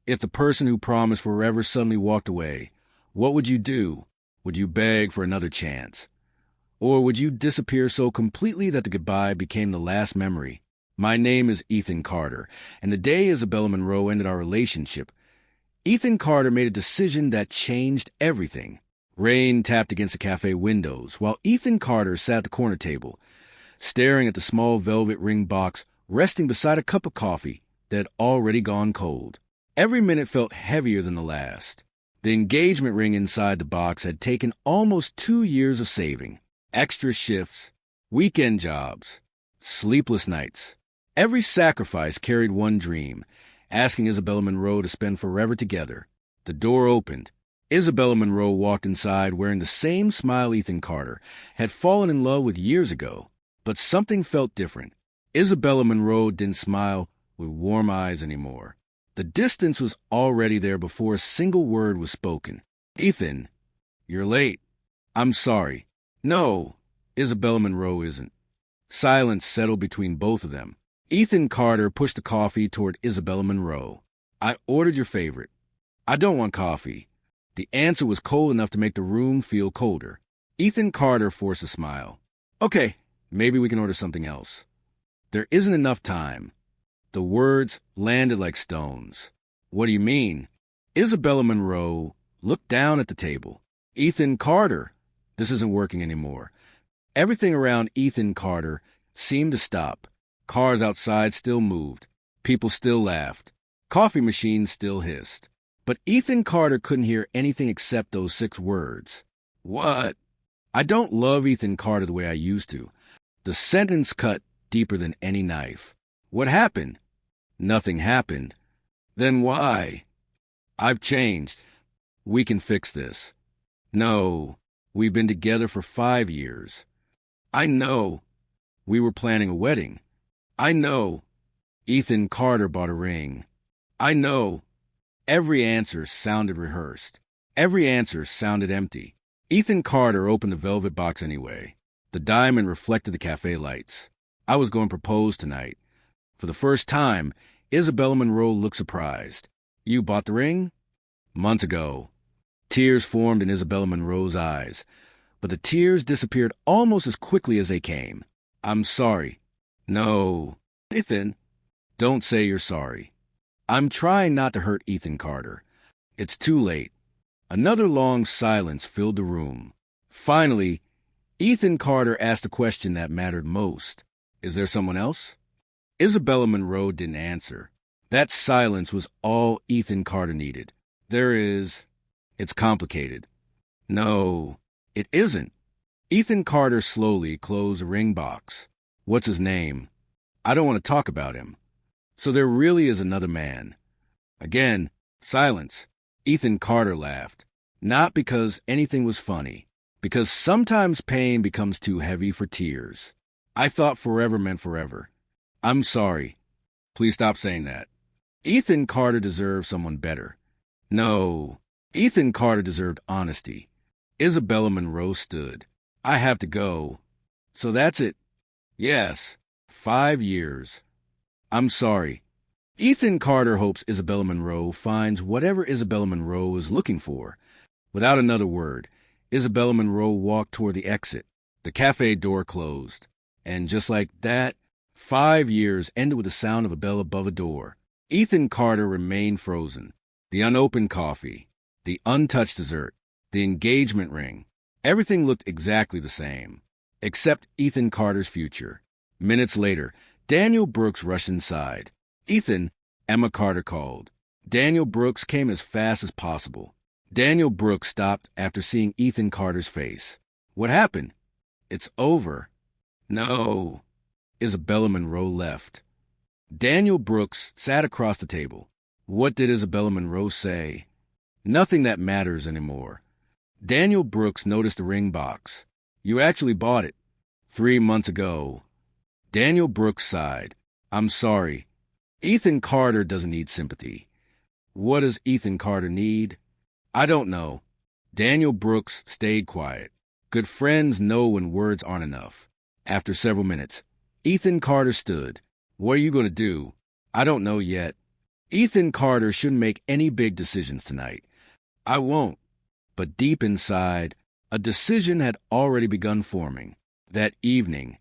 If the person who promised forever suddenly walked away, what would you do? Would you beg for another chance? Or would you disappear so completely that the goodbye became the last memory? My name is Ethan Carter, and the day Isabella Monroe ended our relationship, Ethan Carter made a decision that changed everything. Rain tapped against the cafe windows, while Ethan Carter sat at the corner table, staring at the small velvet ring box resting beside a cup of coffee that had already gone cold. Every minute felt heavier than the last. The engagement ring inside the box had taken almost 2 years of saving. Extra shifts, weekend jobs, sleepless nights. Every sacrifice carried one dream, asking Isabella Monroe to spend forever together. The door opened. Isabella Monroe walked inside wearing the same smile Ethan Carter had fallen in love with years ago. But something felt different. Isabella Monroe didn't smile with warm eyes anymore. The distance was already there before a single word was spoken. "Ethan, you're late." "I'm sorry." "No, Isabella Monroe isn't." Silence settled between both of them. Ethan Carter pushed the coffee toward Isabella Monroe. "I ordered your favorite." "I don't want coffee." The answer was cold enough to make the room feel colder. Ethan Carter forced a smile. "Okay, maybe we can order something else." "There isn't enough time." The words landed like stones. "What do you mean?" Isabella Monroe looked down at the table. "Ethan Carter, this isn't working anymore." Everything around Ethan Carter seemed to stop. Cars outside still moved. People still laughed. Coffee machines still hissed. But Ethan Carter couldn't hear anything except those 6 words. "What?" "I don't love Ethan Carter the way I used to." The sentence cut deeper than any knife. "What happened?" "Nothing happened." "Then why?" "I've changed. We can fix this." "No, we've been together for 5 years." "I know." "We were planning a wedding." "I know." "Ethan Carter bought a ring." "I know." Every answer sounded rehearsed. Every answer sounded empty. Ethan Carter opened the velvet box anyway. The diamond reflected the cafe lights. "I was going to propose tonight." For the first time, Isabella Monroe looked surprised. "You bought the ring?" "Months ago." Tears formed in Isabella Monroe's eyes, but the tears disappeared almost as quickly as they came. "I'm sorry." "No." "Ethan." "Don't say you're sorry." I'm trying not to hurt Ethan Carter. It's too late. Another long silence filled the room. Finally, Ethan Carter asked the question that mattered most. "Is there someone else?" Isabella Monroe didn't answer. That silence was all Ethan Carter needed. "There is. It's complicated." "No, it isn't." Ethan Carter slowly closed the ring box. "What's his name?" "I don't want to talk about him." "So there really is another man." Again, silence. Ethan Carter laughed. Not because anything was funny, because sometimes pain becomes too heavy for tears. "I thought forever meant forever." "I'm sorry." "Please stop saying that." Ethan Carter deserved someone better. No, Ethan Carter deserved honesty. Isabella Monroe stood. "I have to go." "So that's it?" "Yes. 5 years." "I'm sorry." Ethan Carter hopes Isabella Monroe finds whatever Isabella Monroe is looking for. Without another word, Isabella Monroe walked toward the exit. The cafe door closed. And just like that, 5 years ended with the sound of a bell above a door. Ethan Carter remained frozen. The unopened coffee, the untouched dessert, the engagement ring. Everything looked exactly the same, except Ethan Carter's future. Minutes later, Daniel Brooks rushed inside. "Ethan," Emma Carter called. Daniel Brooks came as fast as possible. Daniel Brooks stopped after seeing Ethan Carter's face. "What happened?" "It's over." "No." Isabella Monroe left. Daniel Brooks sat across the table. What did Isabella Monroe say? Nothing that matters anymore. Daniel Brooks noticed the ring box. "You actually bought it." 3 months ago. Daniel Brooks sighed. "I'm sorry." Ethan Carter doesn't need sympathy. What does Ethan Carter need? I don't know. Daniel Brooks stayed quiet. Good friends know when words aren't enough. After several minutes, Ethan Carter stood. "What are you going to do?" "I don't know yet." Ethan Carter shouldn't make any big decisions tonight. I won't. But deep inside, a decision had already begun forming. That evening,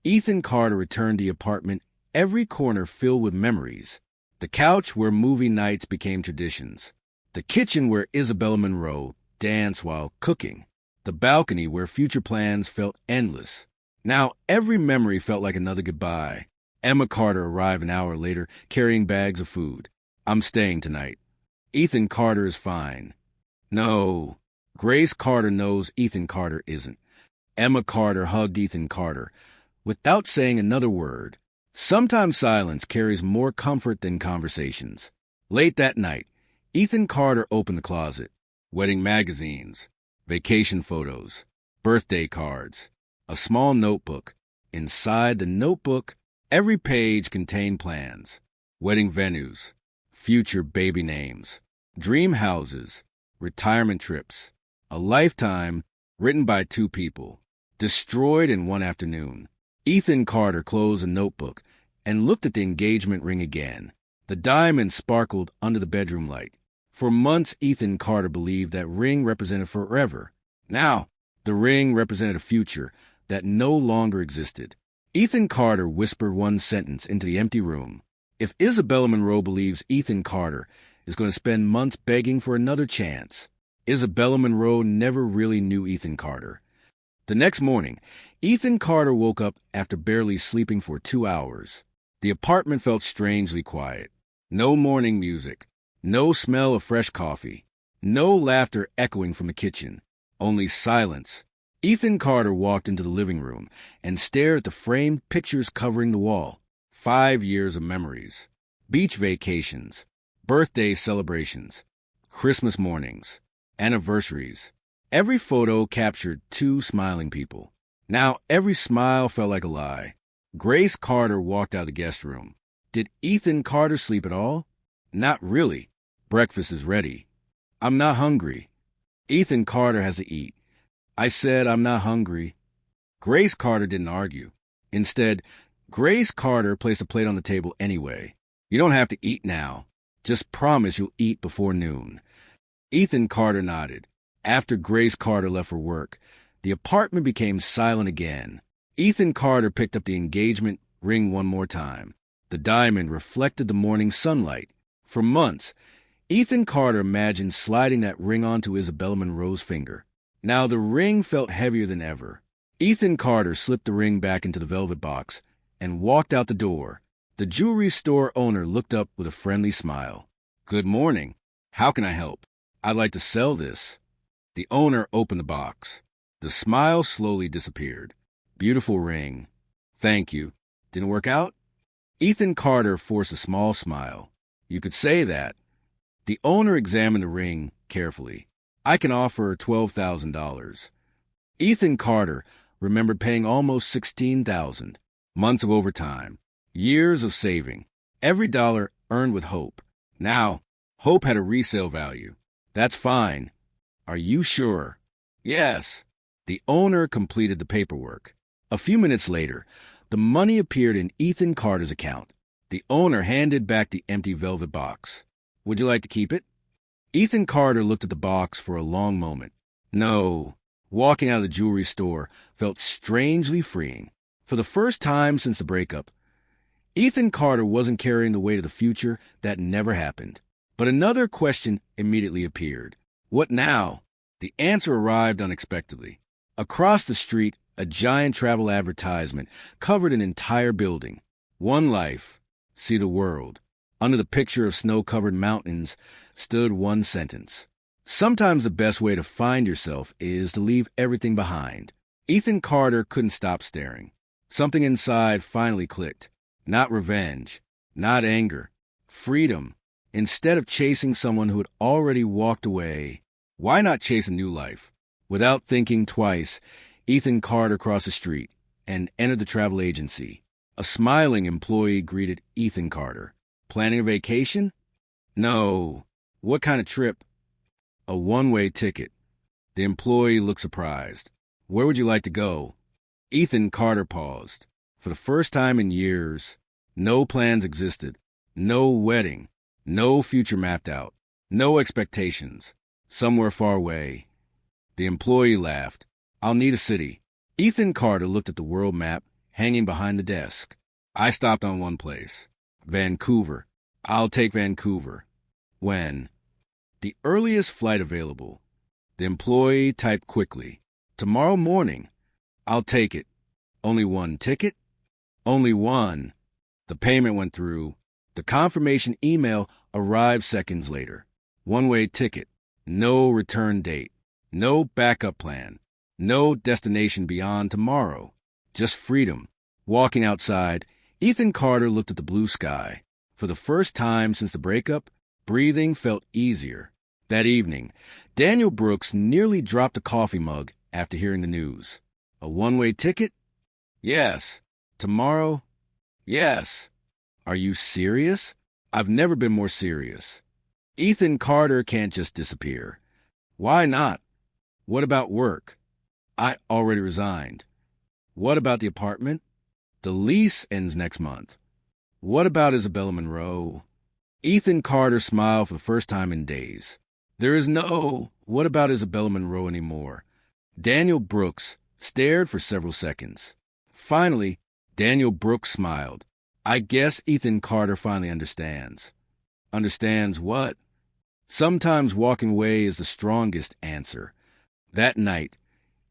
Ethan Carter returned to the apartment, every corner filled with memories. The couch where movie nights became traditions. The kitchen where Isabella Monroe danced while cooking. The balcony where future plans felt endless. Now every memory felt like another goodbye. Emma Carter arrived an hour later, carrying bags of food. I'm staying tonight. Ethan Carter is fine. No. Grace Carter knows Ethan Carter isn't. Emma Carter hugged Ethan Carter, without saying another word. Sometimes silence carries more comfort than conversations. Late that night, Ethan Carter opened the closet. Wedding magazines, vacation photos, birthday cards, a small notebook. Inside the notebook, every page contained plans, wedding venues, future baby names, dream houses, retirement trips, a lifetime written by two people, destroyed in one afternoon. Ethan Carter closed the notebook and looked at the engagement ring again. The diamond sparkled under the bedroom light. For months, Ethan Carter believed that ring represented forever. Now, the ring represented a future that no longer existed. Ethan Carter whispered one sentence into the empty room. If Isabella Monroe believes Ethan Carter is going to spend months begging for another chance, Isabella Monroe never really knew Ethan Carter. The next morning, Ethan Carter woke up after barely sleeping for 2 hours. The apartment felt strangely quiet. No morning music, no smell of fresh coffee, no laughter echoing from the kitchen, only silence. Ethan Carter walked into the living room and stared at the framed pictures covering the wall. 5 years of memories. Beach vacations, birthday celebrations, Christmas mornings, anniversaries. Every photo captured two smiling people. Now every smile felt like a lie. Grace Carter walked out of the guest room. Did Ethan Carter sleep at all? Not really. Breakfast is ready. I'm not hungry. Ethan Carter has to eat. I said I'm not hungry. Grace Carter didn't argue. Instead, Grace Carter placed a plate on the table anyway. You don't have to eat now. Just promise you'll eat before noon. Ethan Carter nodded. After Grace Carter left for work, the apartment became silent again. Ethan Carter picked up the engagement ring one more time. The diamond reflected the morning sunlight. For months, Ethan Carter imagined sliding that ring onto Isabella Monroe's finger. Now the ring felt heavier than ever. Ethan Carter slipped the ring back into the velvet box and walked out the door. The jewelry store owner looked up with a friendly smile. Good morning. How can I help? I'd like to sell this. The owner opened the box. The smile slowly disappeared. Beautiful ring. Thank you. Didn't work out? Ethan Carter forced a small smile. You could say that. The owner examined the ring carefully. I can offer $12,000. Ethan Carter remembered paying almost $16,000. Months of overtime. Years of saving. Every dollar earned with hope. Now, hope had a resale value. That's fine. Are you sure? Yes. The owner completed the paperwork. A few minutes later, the money appeared in Ethan Carter's account. The owner handed back the empty velvet box. Would you like to keep it? Ethan Carter looked at the box for a long moment. No. Walking out of the jewelry store felt strangely freeing. For the first time since the breakup, Ethan Carter wasn't carrying the weight of the future that never happened. But another question immediately appeared. What now? The answer arrived unexpectedly. Across the street, a giant travel advertisement covered an entire building. One life, see the world. Under the picture of snow-covered mountains stood one sentence. Sometimes the best way to find yourself is to leave everything behind. Ethan Carter couldn't stop staring. Something inside finally clicked. Not revenge, not anger, freedom. Instead of chasing someone who had already walked away, why not chase a new life? Without thinking twice, Ethan Carter crossed the street and entered the travel agency. A smiling employee greeted Ethan Carter. Planning a vacation? No. What kind of trip? A one-way ticket. The employee looked surprised. Where would you like to go? Ethan Carter paused. For the first time in years, no plans existed. No wedding. No future mapped out. No expectations. Somewhere far away. The employee laughed. I'll need a city. Ethan Carter looked at the world map hanging behind the desk. I stopped on one place. Vancouver. I'll take Vancouver. When? The earliest flight available. The employee typed quickly. Tomorrow morning. I'll take it. Only one ticket? Only one. The payment went through. The confirmation email arrived seconds later. One-way ticket. No return date. No backup plan. No destination beyond tomorrow. Just freedom. Walking outside, Ethan Carter looked at the blue sky. For the first time since the breakup, breathing felt easier. That evening, Daniel Brooks nearly dropped a coffee mug after hearing the news. A one-way ticket? Yes. Tomorrow? Yes. Are you serious? I've never been more serious. Ethan Carter can't just disappear. Why not? What about work? I already resigned. What about the apartment? The lease ends next month. What about Isabella Monroe? Ethan Carter smiled for the first time in days. There is no what about Isabella Monroe anymore. Daniel Brooks stared for several seconds. Finally, Daniel Brooks smiled. I guess Ethan Carter finally understands. Understands what? Sometimes walking away is the strongest answer. That night,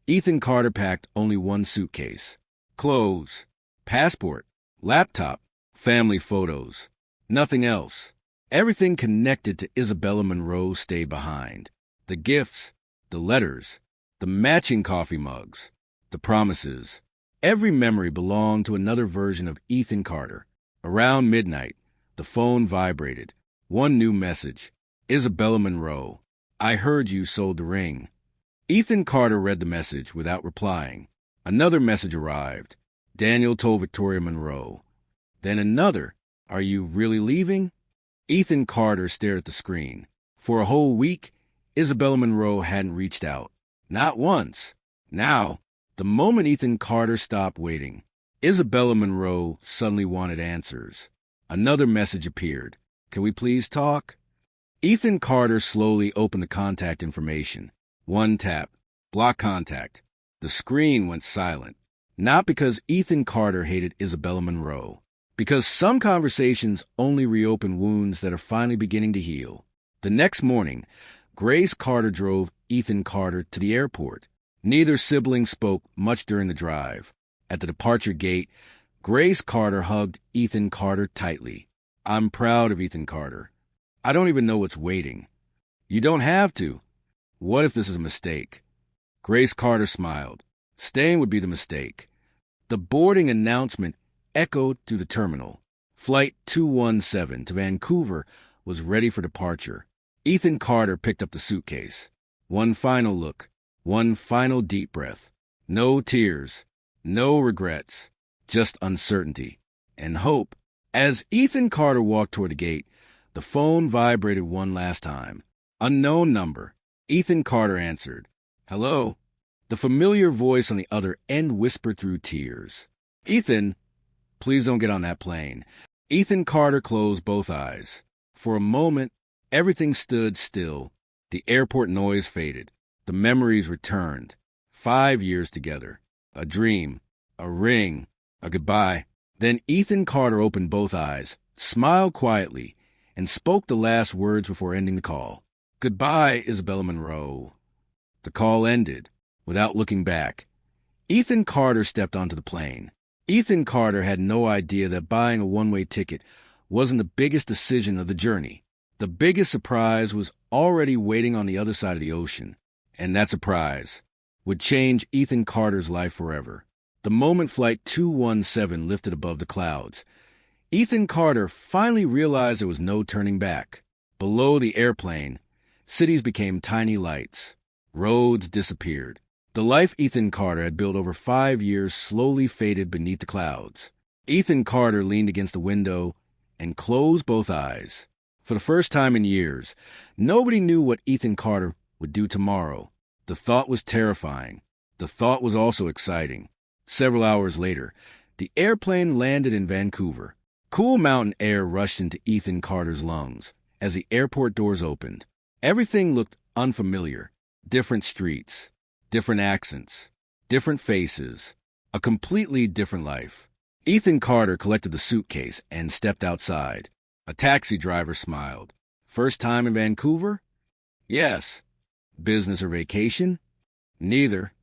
Ethan Carter packed only one suitcase. Clothes, passport, laptop, family photos. Nothing else. Everything connected to Isabella Monroe stayed behind. The gifts, the letters, the matching coffee mugs, the promises. Every memory belonged to another version of Ethan Carter. Around midnight, the phone vibrated. One new message. Isabella Monroe. I heard you sold the ring. Ethan Carter read the message without replying. Another message arrived. Daniel told Victoria Monroe. Then another. Are you really leaving? Ethan Carter stared at the screen. For a whole week, Isabella Monroe hadn't reached out. Not once. Now, the moment Ethan Carter stopped waiting, Isabella Monroe suddenly wanted answers. Another message appeared. Can we please talk? Ethan Carter slowly opened the contact information. One tap. Block contact. The screen went silent. Not because Ethan Carter hated Isabella Monroe. Because some conversations only reopen wounds that are finally beginning to heal. The next morning, Grace Carter drove Ethan Carter to the airport. Neither sibling spoke much during the drive. At the departure gate, Grace Carter hugged Ethan Carter tightly. I'm proud of Ethan Carter. I don't even know what's waiting. You don't have to. What if this is a mistake? Grace Carter smiled. Staying would be the mistake. The boarding announcement echoed through the terminal. Flight 217 to Vancouver was ready for departure. Ethan Carter picked up the suitcase. One final look. One final deep breath. No tears. No regrets. Just uncertainty. And hope. As Ethan Carter walked toward the gate, the phone vibrated one last time. Unknown number. Ethan Carter answered. Hello? The familiar voice on the other end whispered through tears. Ethan, please don't get on that plane. Ethan Carter closed both eyes. For a moment, everything stood still. The airport noise faded. The memories returned. 5 years together. A dream. A ring. A goodbye. Then Ethan Carter opened both eyes, smiled quietly, and spoke the last words before ending the call. Goodbye, Isabella Monroe. The call ended, without looking back. Ethan Carter stepped onto the plane. Ethan Carter had no idea that buying a one-way ticket wasn't the biggest decision of the journey. The biggest surprise was already waiting on the other side of the ocean, and that surprise would change Ethan Carter's life forever. The moment Flight 217 lifted above the clouds, Ethan Carter finally realized there was no turning back. Below the airplane, cities became tiny lights. Roads disappeared. The life Ethan Carter had built over 5 years slowly faded beneath the clouds. Ethan Carter leaned against the window and closed both eyes. For the first time in years, nobody knew what Ethan Carter would do tomorrow. The thought was terrifying. The thought was also exciting. Several hours later, the airplane landed in Vancouver. Cool mountain air rushed into Ethan Carter's lungs, as the airport doors opened. Everything looked unfamiliar. Different streets, different accents, different faces, a completely different life. Ethan Carter collected the suitcase and stepped outside. A taxi driver smiled. First time in Vancouver? Yes. Business or vacation? Neither.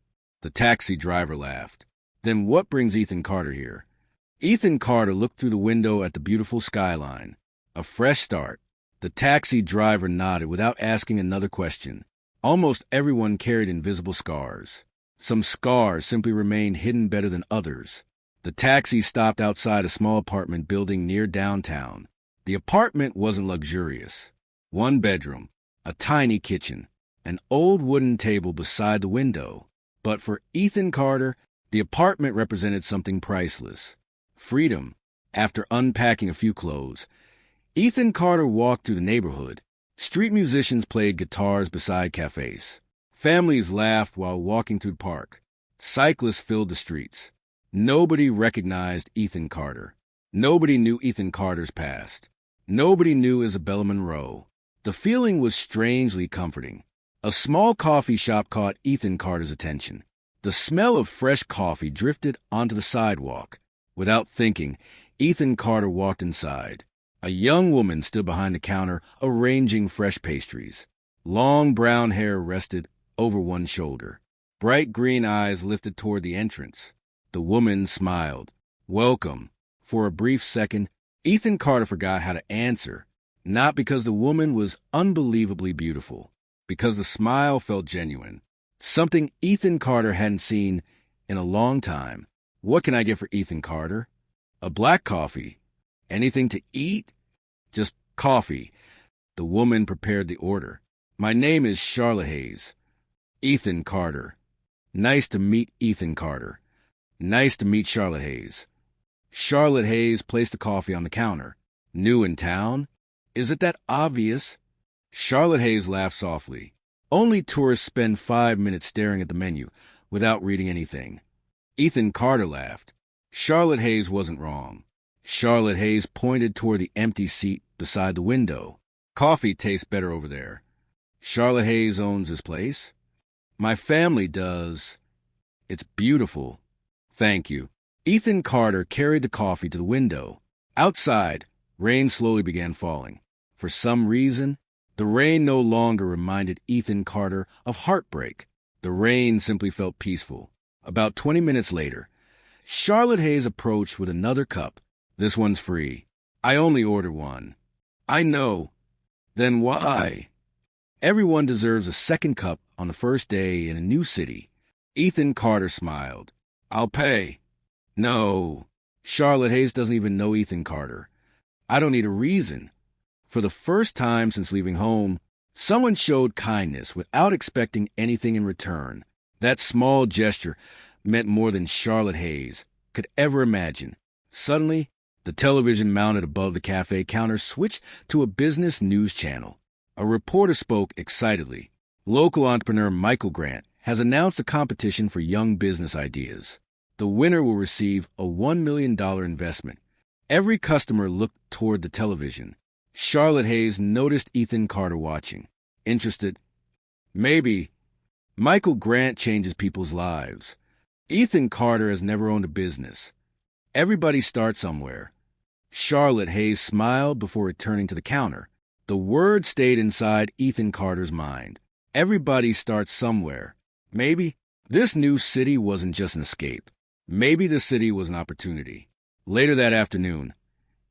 The taxi driver laughed. Then what brings Ethan Carter here? Ethan Carter looked through the window at the beautiful skyline. A fresh start. The taxi driver nodded without asking another question. Almost everyone carried invisible scars. Some scars simply remained hidden better than others. The taxi stopped outside a small apartment building near downtown. The apartment wasn't luxurious. One bedroom, a tiny kitchen, an old wooden table beside the window. But for Ethan Carter, the apartment represented something priceless. Freedom. After unpacking a few clothes, Ethan Carter walked through the neighborhood. Street musicians played guitars beside cafes. Families laughed while walking through the park. Cyclists filled the streets. Nobody recognized Ethan Carter. Nobody knew Ethan Carter's past. Nobody knew Isabella Monroe. The feeling was strangely comforting. A small coffee shop caught Ethan Carter's attention. The smell of fresh coffee drifted onto the sidewalk. Without thinking, Ethan Carter walked inside. A young woman stood behind the counter, arranging fresh pastries. Long brown hair rested over one shoulder. Bright green eyes lifted toward the entrance. The woman smiled. Welcome. For a brief second, Ethan Carter forgot how to answer, not because the woman was unbelievably beautiful, because the smile felt genuine. Something Ethan Carter hadn't seen in a long time. What can I get for Ethan Carter? A black coffee. Anything to eat? Just coffee. The woman prepared the order. My name is Charlotte Hayes. Ethan Carter. Nice to meet Ethan Carter. Nice to meet Charlotte Hayes. Charlotte Hayes placed the coffee on the counter. New in town? Is it that obvious? Charlotte Hayes laughed softly. Only tourists spend 5 minutes staring at the menu without reading anything. Ethan Carter laughed. Charlotte Hayes wasn't wrong. Charlotte Hayes pointed toward the empty seat beside the window. Coffee tastes better over there. Charlotte Hayes owns this place. My family does. It's beautiful. Thank you. Ethan Carter carried the coffee to the window. Outside, rain slowly began falling. For some reason, the rain no longer reminded Ethan Carter of heartbreak. The rain simply felt peaceful. About 20 minutes later, Charlotte Hayes approached with another cup. This one's free. I only ordered one. I know. Then why? Everyone deserves a second cup on the first day in a new city. Ethan Carter smiled. I'll pay. No. Charlotte Hayes doesn't even know Ethan Carter. I don't need a reason. For the first time since leaving home, someone showed kindness without expecting anything in return. That small gesture meant more than Charlotte Hayes could ever imagine. Suddenly, the television mounted above the cafe counter switched to a business news channel. A reporter spoke excitedly. Local entrepreneur Michael Grant has announced a competition for young business ideas. The winner will receive a $1 million investment. Every customer looked toward the television. Charlotte Hayes noticed Ethan Carter watching. Interested? Maybe. Michael Grant changes people's lives. Ethan Carter has never owned a business. Everybody starts somewhere. Charlotte Hayes smiled before returning to the counter. The word stayed inside Ethan Carter's mind. Everybody starts somewhere. Maybe this new city wasn't just an escape. Maybe the city was an opportunity. Later that afternoon,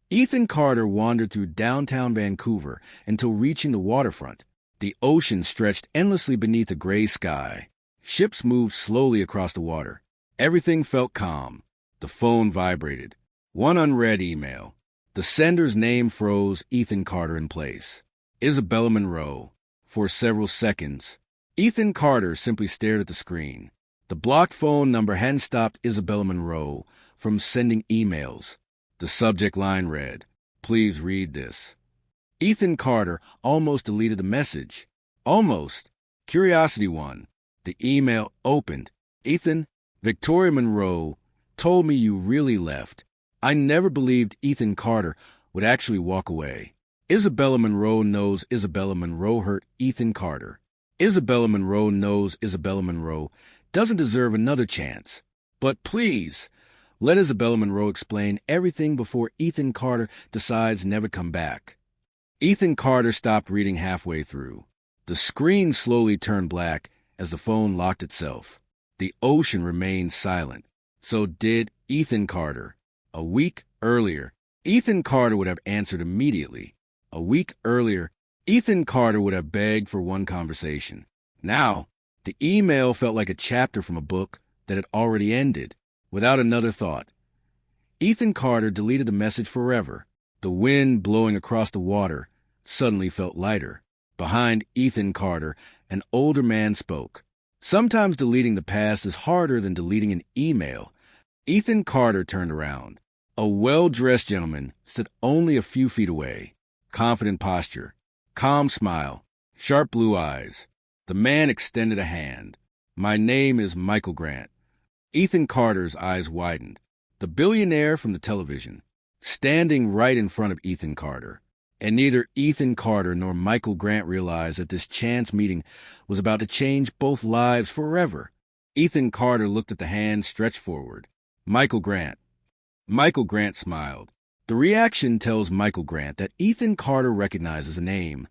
Ethan Carter wandered through downtown Vancouver until reaching the waterfront. The ocean stretched endlessly beneath a gray sky. Ships moved slowly across the water. Everything felt calm. The phone vibrated. One unread email. The sender's name froze Ethan Carter in place. Isabella Monroe. For several seconds, Ethan Carter simply stared at the screen. The blocked phone number hadn't stopped Isabella Monroe from sending emails. The subject line read, "Please read this." Ethan Carter almost deleted the message. Almost. Curiosity won. The email opened. Ethan, Victoria Monroe told me you really left. I never believed Ethan Carter would actually walk away. Isabella Monroe knows Isabella Monroe hurt Ethan Carter. Isabella Monroe knows Isabella Monroe doesn't deserve another chance. But please, let Isabella Monroe explain everything before Ethan Carter decides never come back. Ethan Carter stopped reading halfway through. The screen slowly turned black as the phone locked itself. The ocean remained silent. So did Ethan Carter. A week earlier, Ethan Carter would have answered immediately. A week earlier, Ethan Carter would have begged for one conversation. Now, the email felt like a chapter from a book that had already ended, without another thought. Ethan Carter deleted the message forever. The wind blowing across the water suddenly felt lighter. Behind Ethan Carter, an older man spoke. Sometimes deleting the past is harder than deleting an email. Ethan Carter turned around. A well-dressed gentleman stood only a few feet away. Confident posture, calm smile, sharp blue eyes. The man extended a hand. "My name is Michael Grant." Ethan Carter's eyes widened. The billionaire from the television, standing right in front of Ethan Carter. And neither Ethan Carter nor Michael Grant realized that this chance meeting was about to change both lives forever. Ethan Carter looked at the hand stretched forward. "Michael Grant." Michael Grant smiled. The reaction tells Michael Grant that Ethan Carter recognizes a name.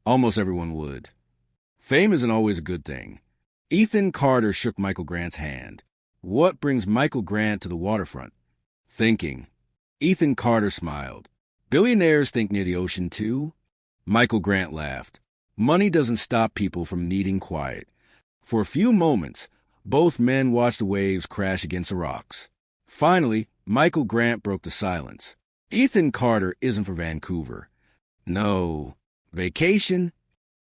Almost everyone would. Fame isn't always a good thing. Ethan Carter shook Michael Grant's hand. What brings Michael Grant to the waterfront? Thinking. Ethan Carter smiled. Billionaires think near the ocean, too. Michael Grant laughed. Money doesn't stop people from needing quiet. For a few moments, both men watched the waves crash against the rocks. Finally, Michael Grant broke the silence. Ethan Carter isn't for Vancouver. No. Vacation?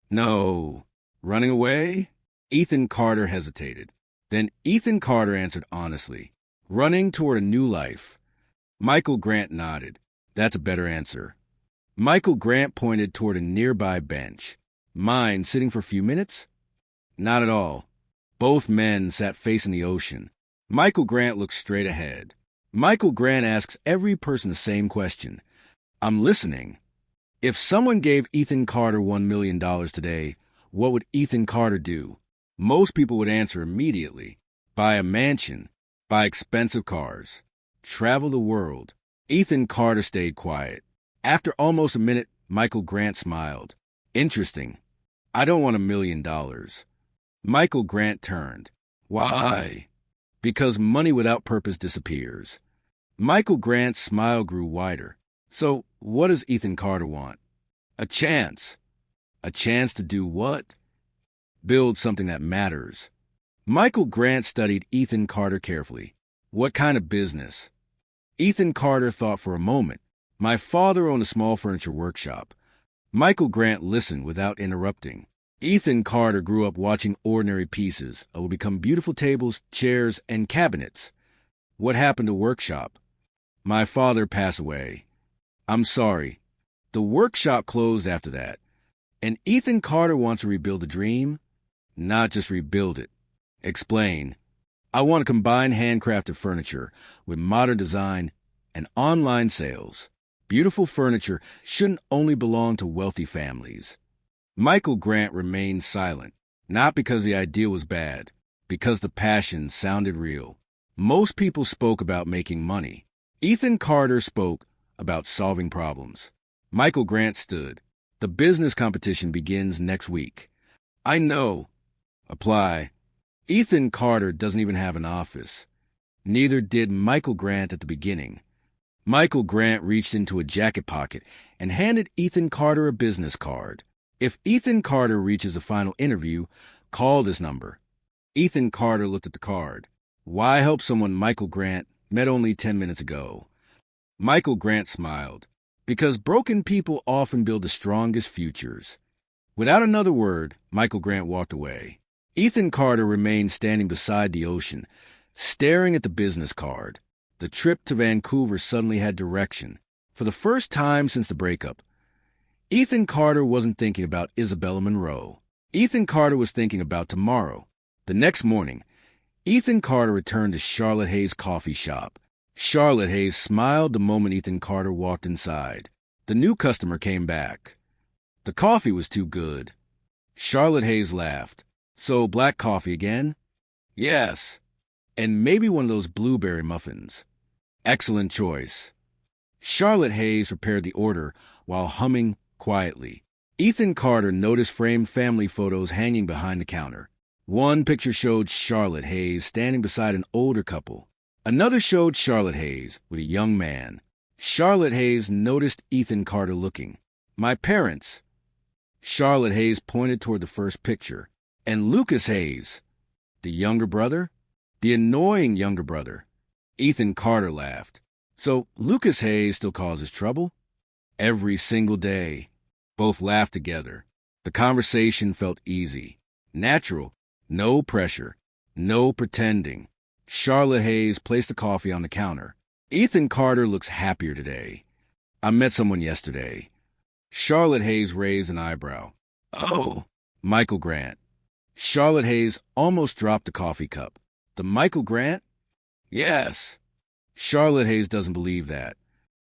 No. Running away? Ethan Carter hesitated. Then Ethan Carter answered honestly. Running toward a new life. Michael Grant nodded. That's a better answer. Michael Grant pointed toward a nearby bench. Mine sitting for a few minutes? Not at all. Both men sat facing the ocean. Michael Grant looked straight ahead. Michael Grant asks every person the same question. I'm listening. If someone gave Ethan Carter $1 million today, what would Ethan Carter do? Most people would answer immediately. Buy a mansion. Buy expensive cars. Travel the world. Ethan Carter stayed quiet. After almost a minute, Michael Grant smiled. Interesting. I don't want $1 million. Michael Grant turned. Why? Because money without purpose disappears. Michael Grant's smile grew wider. So, what does Ethan Carter want? A chance. A chance to do what? Build something that matters. Michael Grant studied Ethan Carter carefully. What kind of business? Ethan Carter thought for a moment. My father owned a small furniture workshop. Michael Grant listened without interrupting. Ethan Carter grew up watching ordinary pieces that would become beautiful tables, chairs, and cabinets. What happened to workshop? My father passed away. I'm sorry. The workshop closed after that. And Ethan Carter wants to rebuild the dream? Not just rebuild it. Explain. I want to combine handcrafted furniture with modern design and online sales. Beautiful furniture shouldn't only belong to wealthy families. Michael Grant remained silent, not because the idea was bad, because the passion sounded real. Most people spoke about making money. Ethan Carter spoke about solving problems. Michael Grant stood. The business competition begins next week. I know. Apply. Ethan Carter doesn't even have an office. Neither did Michael Grant at the beginning. Michael Grant reached into a jacket pocket and handed Ethan Carter a business card. If Ethan Carter reaches a final interview, call this number. Ethan Carter looked at the card. Why help someone Michael Grant met only 10 minutes ago? Michael Grant smiled. Because broken people often build the strongest futures. Without another word, Michael Grant walked away. Ethan Carter remained standing beside the ocean, staring at the business card. The trip to Vancouver suddenly had direction. For the first time since the breakup, Ethan Carter wasn't thinking about Isabella Monroe. Ethan Carter was thinking about tomorrow. The next morning, Ethan Carter returned to Charlotte Hayes' coffee shop. Charlotte Hayes smiled the moment Ethan Carter walked inside. The new customer came back. The coffee was too good. Charlotte Hayes laughed. So, black coffee again? Yes. And maybe one of those blueberry muffins. Excellent choice. Charlotte Hayes prepared the order while humming quietly. Ethan Carter noticed framed family photos hanging behind the counter. One picture showed Charlotte Hayes standing beside an older couple. Another showed Charlotte Hayes with a young man. Charlotte Hayes noticed Ethan Carter looking. My parents. Charlotte Hayes pointed toward the first picture. And Lucas Hayes. The younger brother? The annoying younger brother. Ethan Carter laughed. So Lucas Hayes still causes trouble? Every single day. Both laughed together. The conversation felt easy. Natural. No pressure. No pretending. Charlotte Hayes placed the coffee on the counter. Ethan Carter looks happier today. I met someone yesterday. Charlotte Hayes raised an eyebrow. Oh, Michael Grant. Charlotte Hayes almost dropped the coffee cup. The Michael Grant? Yes. Charlotte Hayes doesn't believe that.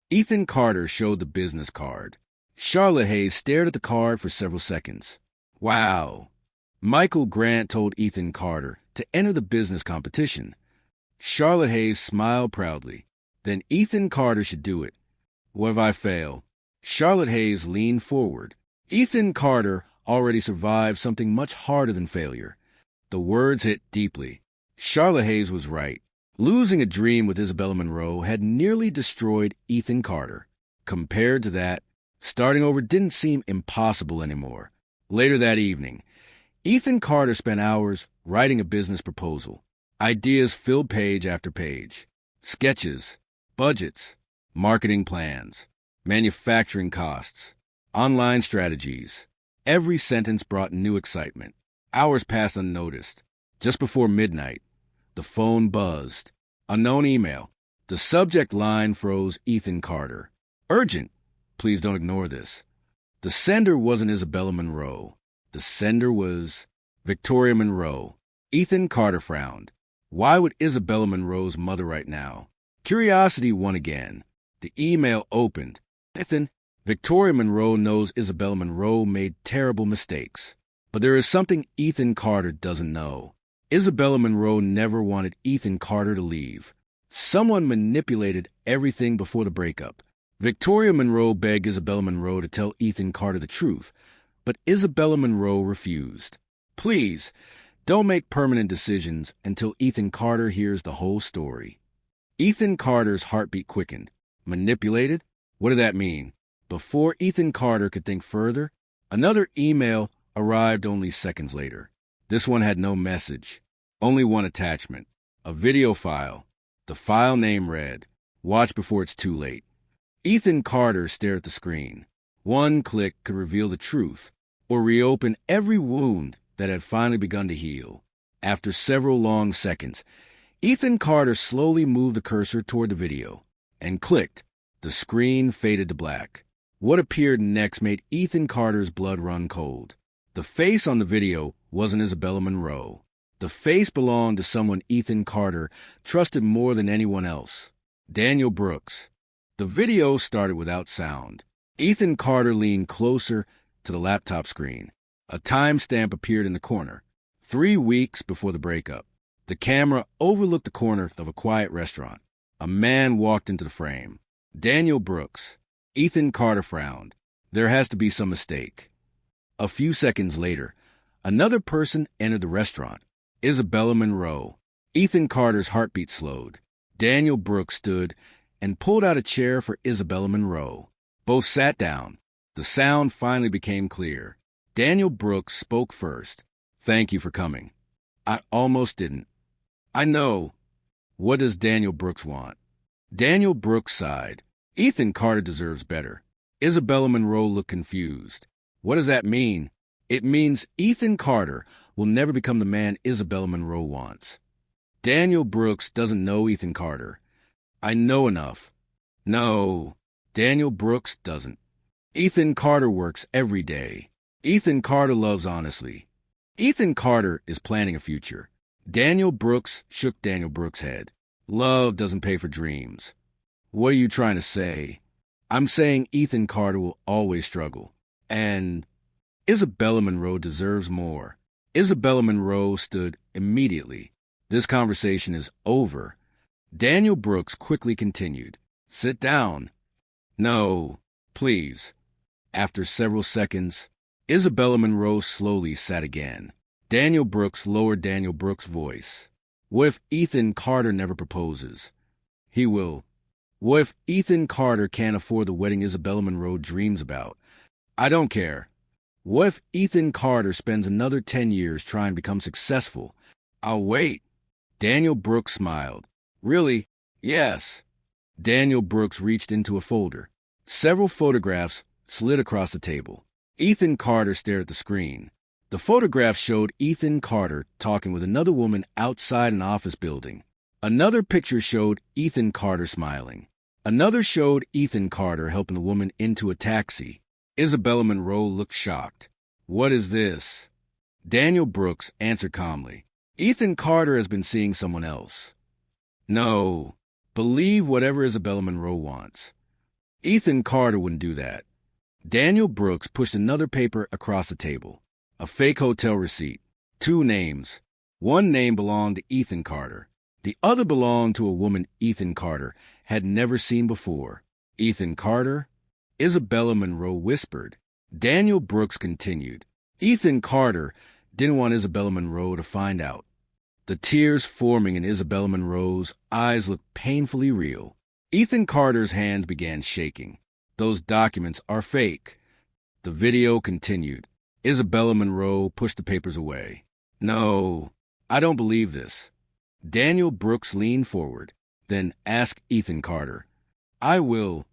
Ethan Carter showed the business card. Charlotte Hayes stared at the card for several seconds. Wow. Michael Grant told Ethan Carter to enter the business competition. Charlotte Hayes smiled proudly. Then Ethan Carter should do it. What if I fail? Charlotte Hayes leaned forward. Ethan Carter already survived something much harder than failure. The words hit deeply. Charlotte Hayes was right. Losing a dream with Isabella Monroe had nearly destroyed Ethan Carter. Compared to that, starting over didn't seem impossible anymore. Later that evening, Ethan Carter spent hours writing a business proposal. Ideas filled page after page. Sketches, budgets, marketing plans, manufacturing costs, online strategies. Every sentence brought new excitement. Hours passed unnoticed. Just before midnight, the phone buzzed. Unknown email. The subject line froze Ethan Carter. Urgent. Please don't ignore this. The sender wasn't Isabella Monroe. The sender was Victoria Monroe. Ethan Carter frowned. Why would Isabella Monroe's mother write now? Curiosity won again. The email opened. Victoria Monroe knows Isabella Monroe made terrible mistakes. But there is something Ethan Carter doesn't know. Isabella Monroe never wanted Ethan Carter to leave. Someone manipulated everything before the breakup. Victoria Monroe begged Isabella Monroe to tell Ethan Carter the truth, but Isabella Monroe refused. Please, don't make permanent decisions until Ethan Carter hears the whole story. Ethan Carter's heartbeat quickened. Manipulated? What did that mean? Before Ethan Carter could think further, another email arrived only seconds later. This one had no message, only one attachment, a video file. The file name read, "Watch before it's too late." Ethan Carter stared at the screen. One click could reveal the truth, or reopen every wound that had finally begun to heal. After several long seconds, Ethan Carter slowly moved the cursor toward the video, and clicked. The screen faded to black. What appeared next made Ethan Carter's blood run cold. The face on the video wasn't Isabella Monroe. The face belonged to someone Ethan Carter trusted more than anyone else. Daniel Brooks. The video started without sound. Ethan Carter leaned closer to the laptop screen. A timestamp appeared in the corner. 3 weeks before the breakup. The camera overlooked the corner of a quiet restaurant. A man walked into the frame. Daniel Brooks. Ethan Carter frowned. There has to be some mistake. A few seconds later, another person entered the restaurant. Isabella Monroe. Ethan Carter's heartbeat slowed. Daniel Brooks stood and pulled out a chair for Isabella Monroe. Both sat down. The sound finally became clear. Daniel Brooks spoke first. "Thank you for coming." "I almost didn't." "I know." "What does Daniel Brooks want?" Daniel Brooks sighed. "Ethan Carter deserves better." Isabella Monroe looked confused. "What does that mean?" "It means Ethan Carter will never become the man Isabella Monroe wants." "Daniel Brooks doesn't know Ethan Carter." "I know enough." "No, Daniel Brooks doesn't. Ethan Carter works every day. Ethan Carter loves honestly. Ethan Carter is planning a future." Daniel Brooks shook Daniel Brooks' head. "Love doesn't pay for dreams." "What are you trying to say?" I'm saying Ethan Carter will always struggle. And Isabella Monroe deserves more. Isabella Monroe stood immediately. This conversation is over. Daniel Brooks quickly continued. Sit down. No, please. After several seconds, Isabella Monroe slowly sat again. Daniel Brooks lowered Daniel Brooks' voice. What if Ethan Carter never proposes? He will. What if Ethan Carter can't afford the wedding Isabella Monroe dreams about? I don't care. What if Ethan Carter spends another 10 years trying to become successful? I'll wait. Daniel Brooks smiled. Really? Yes. Daniel Brooks reached into a folder. Several photographs slid across the table. Ethan Carter stared at the screen. The photograph showed Ethan Carter talking with another woman outside an office building. Another picture showed Ethan Carter smiling. Another showed Ethan Carter helping the woman into a taxi. Isabella Monroe looked shocked. What is this? Daniel Brooks answered calmly. Ethan Carter has been seeing someone else. No. Believe whatever Isabella Monroe wants. Ethan Carter wouldn't do that. Daniel Brooks pushed another paper across the table. A fake hotel receipt. 2 names. One name belonged to Ethan Carter. The other belonged to a woman Ethan Carter had never seen before. Ethan Carter? Isabella Monroe whispered. Daniel Brooks continued. Ethan Carter didn't want Isabella Monroe to find out. The tears forming in Isabella Monroe's eyes looked painfully real. Ethan Carter's hands began shaking. Those documents are fake. The video continued. Isabella Monroe pushed the papers away. No, I don't believe this. Daniel Brooks leaned forward, then asked Ethan Carter. I will.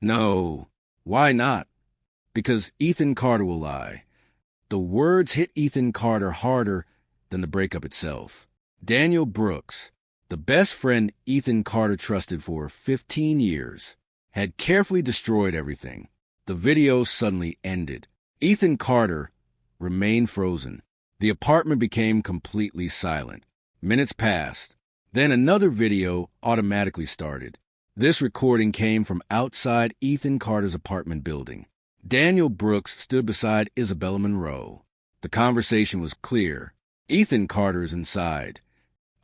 No. Why not? Because Ethan Carter will lie. The words hit Ethan Carter harder than the breakup itself. Daniel Brooks, the best friend Ethan Carter trusted for 15 years, had carefully destroyed everything. The video suddenly ended. Ethan Carter remained frozen. The apartment became completely silent. Minutes passed. Then another video automatically started. This recording came from outside Ethan Carter's apartment building. Daniel Brooks stood beside Isabella Monroe. The conversation was clear. Ethan Carter is inside.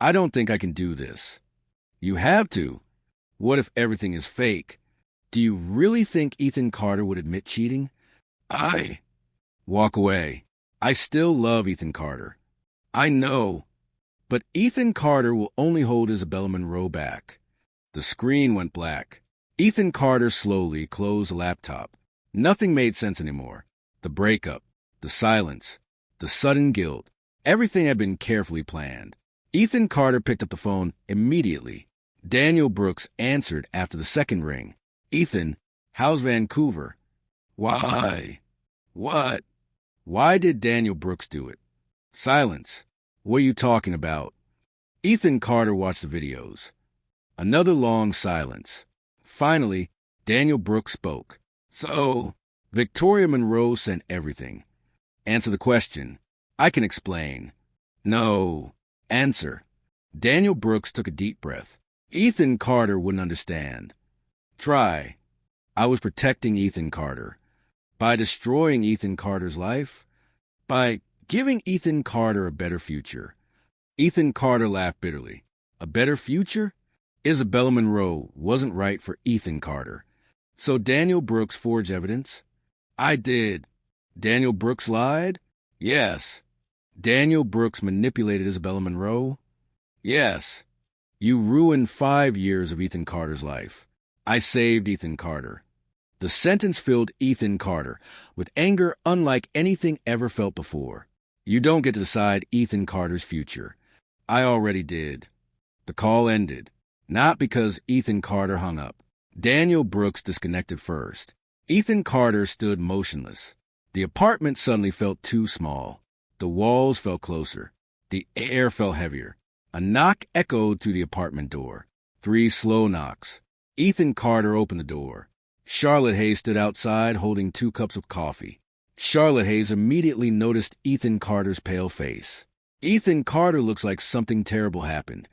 I don't think I can do this. You have to. What if everything is fake? Do you really think Ethan Carter would admit cheating? Walk away. I still love Ethan Carter. I know. But Ethan Carter will only hold Isabella Monroe back. The screen went black. Ethan Carter slowly closed the laptop. Nothing made sense anymore. The breakup, the silence, the sudden guilt. Everything had been carefully planned. Ethan Carter picked up the phone immediately. Daniel Brooks answered after the second ring. Ethan, how's Vancouver? Why? What? Why did Daniel Brooks do it? Silence. What are you talking about? Ethan Carter watched the videos. Another long silence. Finally, Daniel Brooks spoke. So, Victoria Monroe sent everything. Answer the question. I can explain. No. Answer. Daniel Brooks took a deep breath. Ethan Carter wouldn't understand. Try. I was protecting Ethan Carter. By destroying Ethan Carter's life. By giving Ethan Carter a better future. Ethan Carter laughed bitterly. A better future? Isabella Monroe wasn't right for Ethan Carter. So Daniel Brooks forged evidence? I did. Daniel Brooks lied? Yes. Daniel Brooks manipulated Isabella Monroe? Yes. You ruined 5 years of Ethan Carter's life. I saved Ethan Carter. The sentence filled Ethan Carter with anger unlike anything ever felt before. You don't get to decide Ethan Carter's future. I already did. The call ended. Not because Ethan Carter hung up. Daniel Brooks disconnected first. Ethan Carter stood motionless. The apartment suddenly felt too small. The walls felt closer. The air felt heavier. A knock echoed through the apartment door. 3 slow knocks. Ethan Carter opened the door. Charlotte Hayes stood outside holding 2 cups of coffee. Charlotte Hayes immediately noticed Ethan Carter's pale face. Ethan Carter looks like something terrible happened.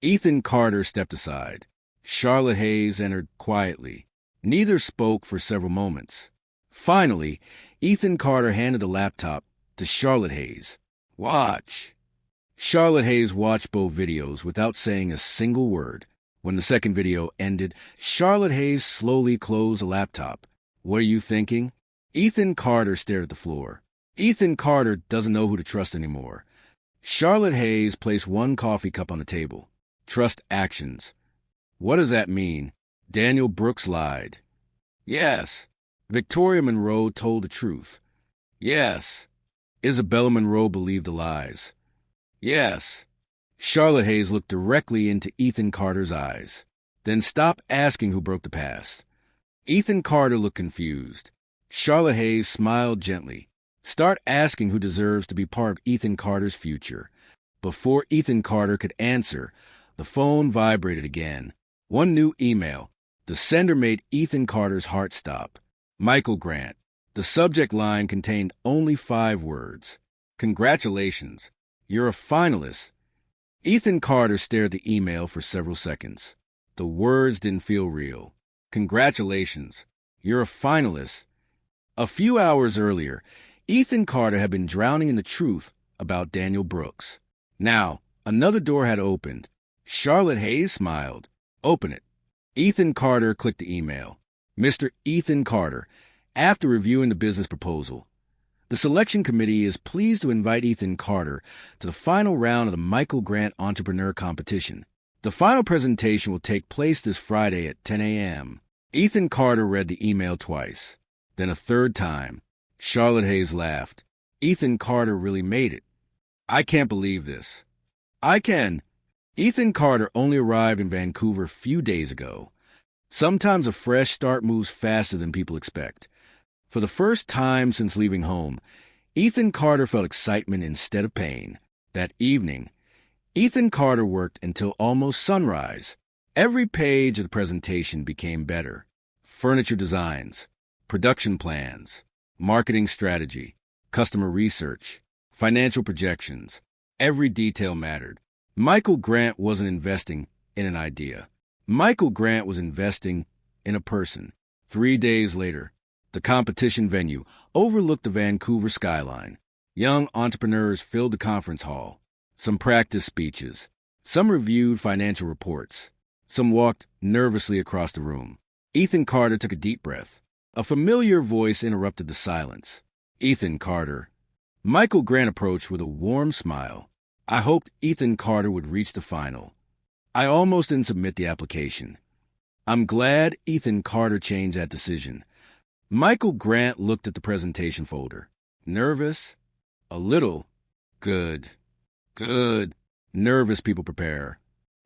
Ethan Carter stepped aside. Charlotte Hayes entered quietly. Neither spoke for several moments. Finally, Ethan Carter handed the laptop to Charlotte Hayes. Watch. Charlotte Hayes watched both videos without saying a single word. When the second video ended, Charlotte Hayes slowly closed the laptop. What are you thinking? Ethan Carter stared at the floor. Ethan Carter doesn't know who to trust anymore. Charlotte Hayes placed one coffee cup on the table. Trust actions. What does that mean? Daniel Brooks lied. Yes. Victoria Monroe told the truth. Yes. Isabella Monroe believed the lies. Yes. Charlotte Hayes looked directly into Ethan Carter's eyes. Then stop asking who broke the past. Ethan Carter looked confused. Charlotte Hayes smiled gently. Start asking who deserves to be part of Ethan Carter's future. Before Ethan Carter could answer, the phone vibrated again. One new email. The sender made Ethan Carter's heart stop. Michael Grant. The subject line contained only 5 words. Congratulations. You're a finalist. Ethan Carter stared at the email for several seconds. The words didn't feel real. Congratulations. You're a finalist. A few hours earlier, Ethan Carter had been drowning in the truth about Daniel Brooks. Now, another door had opened. Charlotte Hayes smiled. Open it. Ethan Carter clicked the email. Mr. Ethan Carter, after reviewing the business proposal, the selection committee is pleased to invite Ethan Carter to the final round of the Michael Grant Entrepreneur Competition. The final presentation will take place this Friday at 10 a.m. Ethan Carter read the email twice, then a third time. Charlotte Hayes laughed. Ethan Carter really made it. I can't believe this. I can. Ethan Carter only arrived in Vancouver a few days ago. Sometimes a fresh start moves faster than people expect. For the first time since leaving home, Ethan Carter felt excitement instead of pain. That evening, Ethan Carter worked until almost sunrise. Every page of the presentation became better. Furniture designs, production plans, marketing strategy, customer research, financial projections. Every detail mattered. Michael Grant wasn't investing in an idea. Michael Grant was investing in a person. 3 days later, the competition venue overlooked the Vancouver skyline. Young entrepreneurs filled the conference hall. Some practiced speeches. Some reviewed financial reports. Some walked nervously across the room. Ethan Carter took a deep breath. A familiar voice interrupted the silence. Ethan Carter. Michael Grant approached with a warm smile. I hoped Ethan Carter would reach the final. I almost didn't submit the application. I'm glad Ethan Carter changed that decision. Michael Grant looked at the presentation folder. Nervous? A little. Good. Good. Nervous people prepare.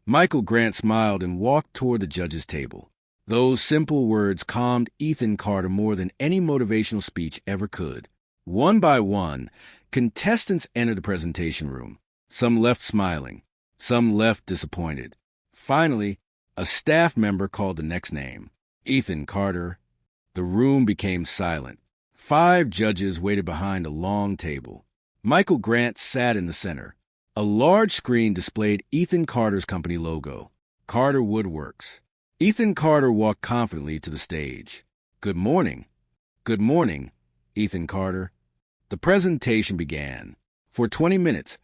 Michael Grant smiled and walked toward the judge's table. Those simple words calmed Ethan Carter more than any motivational speech ever could. One by one, contestants entered the presentation room. Some left smiling. Some left disappointed. Finally, a staff member called the next name. Ethan Carter. The room became silent. 5 judges waited behind a long table. Michael Grant sat in the center. A large screen displayed Ethan Carter's company logo, Carter Woodworks. Ethan Carter walked confidently to the stage. Good morning. Good morning, Ethan Carter. The presentation began. For 20 minutes,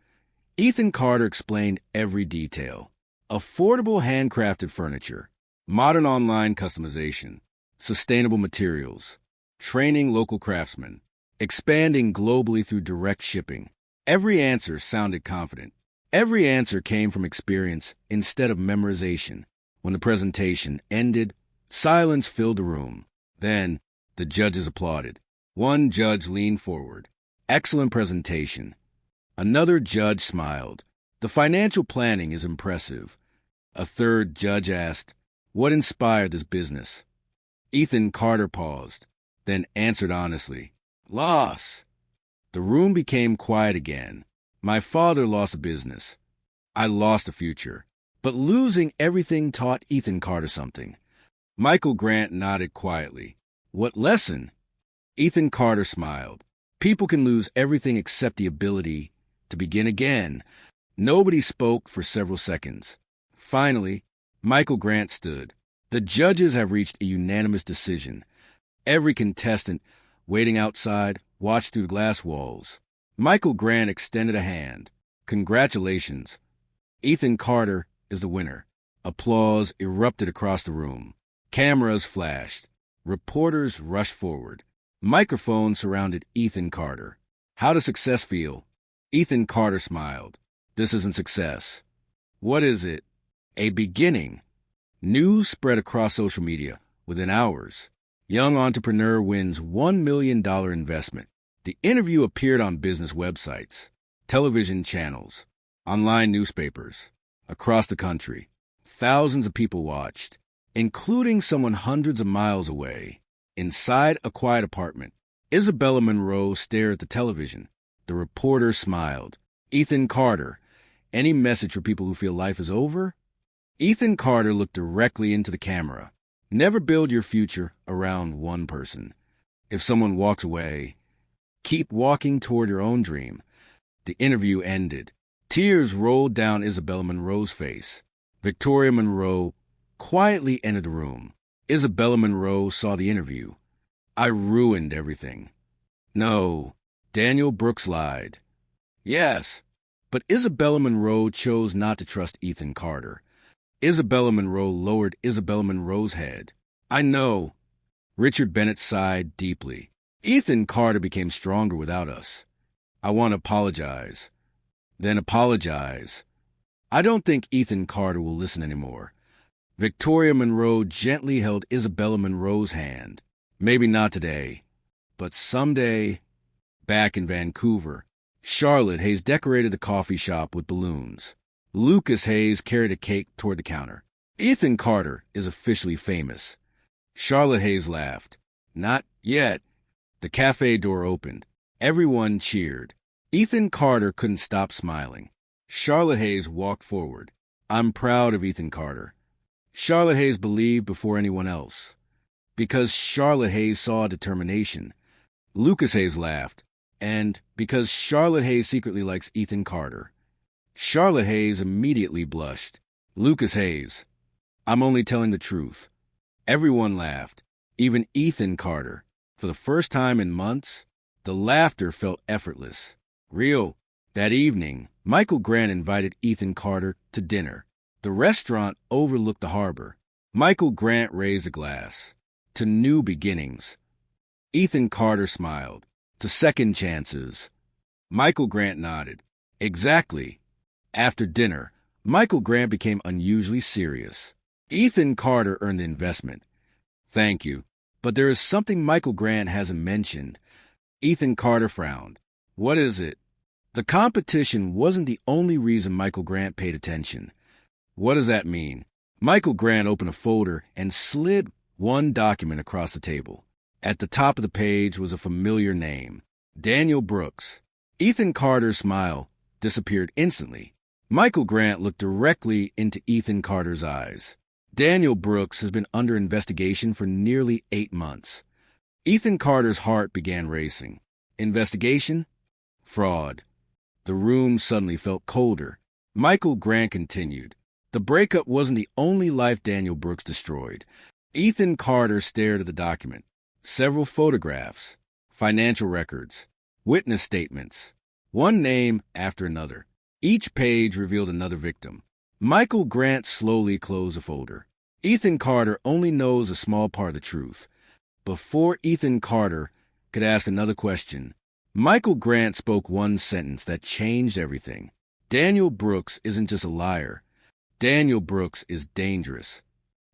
Ethan Carter explained every detail. Affordable handcrafted furniture, modern online customization, sustainable materials, training local craftsmen, expanding globally through direct shipping. Every answer sounded confident. Every answer came from experience instead of memorization. When the presentation ended, silence filled the room. Then, the judges applauded. One judge leaned forward. Excellent presentation. Another judge smiled. The financial planning is impressive. A third judge asked, what inspired this business? Ethan Carter paused, then answered honestly, loss. The room became quiet again. My father lost a business. I lost a future. But losing everything taught Ethan Carter something. Michael Grant nodded quietly. What lesson? Ethan Carter smiled. People can lose everything except the ability to begin again. Nobody spoke for several seconds. Finally, Michael Grant stood. The judges have reached a unanimous decision. Every contestant waiting outside watched through the glass walls. Michael Grant extended a hand. Congratulations. Ethan Carter is the winner. Applause erupted across the room. Cameras flashed. Reporters rushed forward. Microphones surrounded Ethan Carter. How does success feel? Ethan Carter smiled. This isn't success. What is it? A beginning. News spread across social media. Within hours, young entrepreneur wins $1 million investment. The interview appeared on business websites, television channels, online newspapers, across the country. Thousands of people watched, including someone hundreds of miles away. Inside a quiet apartment, Isabella Monroe stared at the television. The reporter smiled. Ethan Carter, any message for people who feel life is over? Ethan Carter looked directly into the camera. Never build your future around one person. If someone walks away, keep walking toward your own dream. The interview ended. Tears rolled down Isabella Monroe's face. Victoria Monroe quietly entered the room. Isabella Monroe saw the interview. I ruined everything. No, Daniel Brooks lied. Yes, but Isabella Monroe chose not to trust Ethan Carter. Isabella Monroe lowered Isabella Monroe's head. I know. Richard Bennett sighed deeply. Ethan Carter became stronger without us. I want to apologize. Then apologize. I don't think Ethan Carter will listen anymore. Victoria Monroe gently held Isabella Monroe's hand. Maybe not today, but someday. Back in Vancouver, Charlotte Hayes decorated the coffee shop with balloons. Lucas Hayes carried a cake toward the counter. Ethan Carter is officially famous. Charlotte Hayes laughed. Not yet. The cafe door opened. Everyone cheered. Ethan Carter couldn't stop smiling. Charlotte Hayes walked forward. I'm proud of Ethan Carter. Charlotte Hayes believed before anyone else. Because Charlotte Hayes saw determination. Lucas Hayes laughed. And because Charlotte Hayes secretly likes Ethan Carter. Charlotte Hayes immediately blushed. Lucas Hayes. I'm only telling the truth. Everyone laughed. Even Ethan Carter. For the first time in months, the laughter felt effortless. Real. That evening, Michael Grant invited Ethan Carter to dinner. The restaurant overlooked the harbor. Michael Grant raised a glass. To new beginnings. Ethan Carter smiled. To second chances. Michael Grant nodded. Exactly. After dinner, Michael Grant became unusually serious. Ethan Carter earned the investment. Thank you, but there is something Michael Grant hasn't mentioned. Ethan Carter frowned. What is it? The competition wasn't the only reason Michael Grant paid attention. What does that mean? Michael Grant opened a folder and slid one document across the table. At the top of the page was a familiar name. Daniel Brooks. Ethan Carter's smile disappeared instantly. Michael Grant looked directly into Ethan Carter's eyes. Daniel Brooks has been under investigation for nearly 8 months. Ethan Carter's heart began racing. Investigation? Fraud. The room suddenly felt colder. Michael Grant continued. The breakup wasn't the only life Daniel Brooks destroyed. Ethan Carter stared at the document. Several photographs, financial records, witness statements, one name after another. Each page revealed another victim. Michael Grant slowly closed the folder. Ethan Carter only knows a small part of the truth. Before Ethan Carter could ask another question, Michael Grant spoke one sentence that changed everything. Daniel Brooks isn't just a liar. Daniel Brooks is dangerous.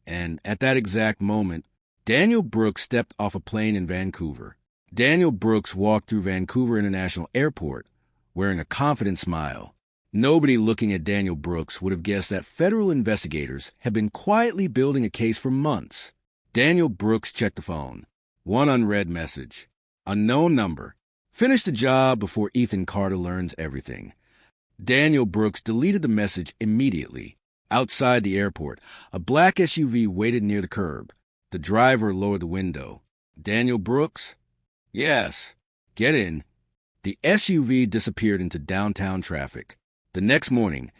And at that exact moment, Daniel Brooks stepped off a plane in Vancouver. Daniel Brooks walked through Vancouver International Airport, wearing a confident smile. Nobody looking at Daniel Brooks would have guessed that federal investigators had been quietly building a case for months. Daniel Brooks checked the phone. One unread message. Unknown number. Finish the job before Ethan Carter learns everything. Daniel Brooks deleted the message immediately. Outside the airport, a black SUV waited near the curb. The driver lowered the window. Daniel Brooks? Yes. Get in. The SUV disappeared into downtown traffic. The next morning,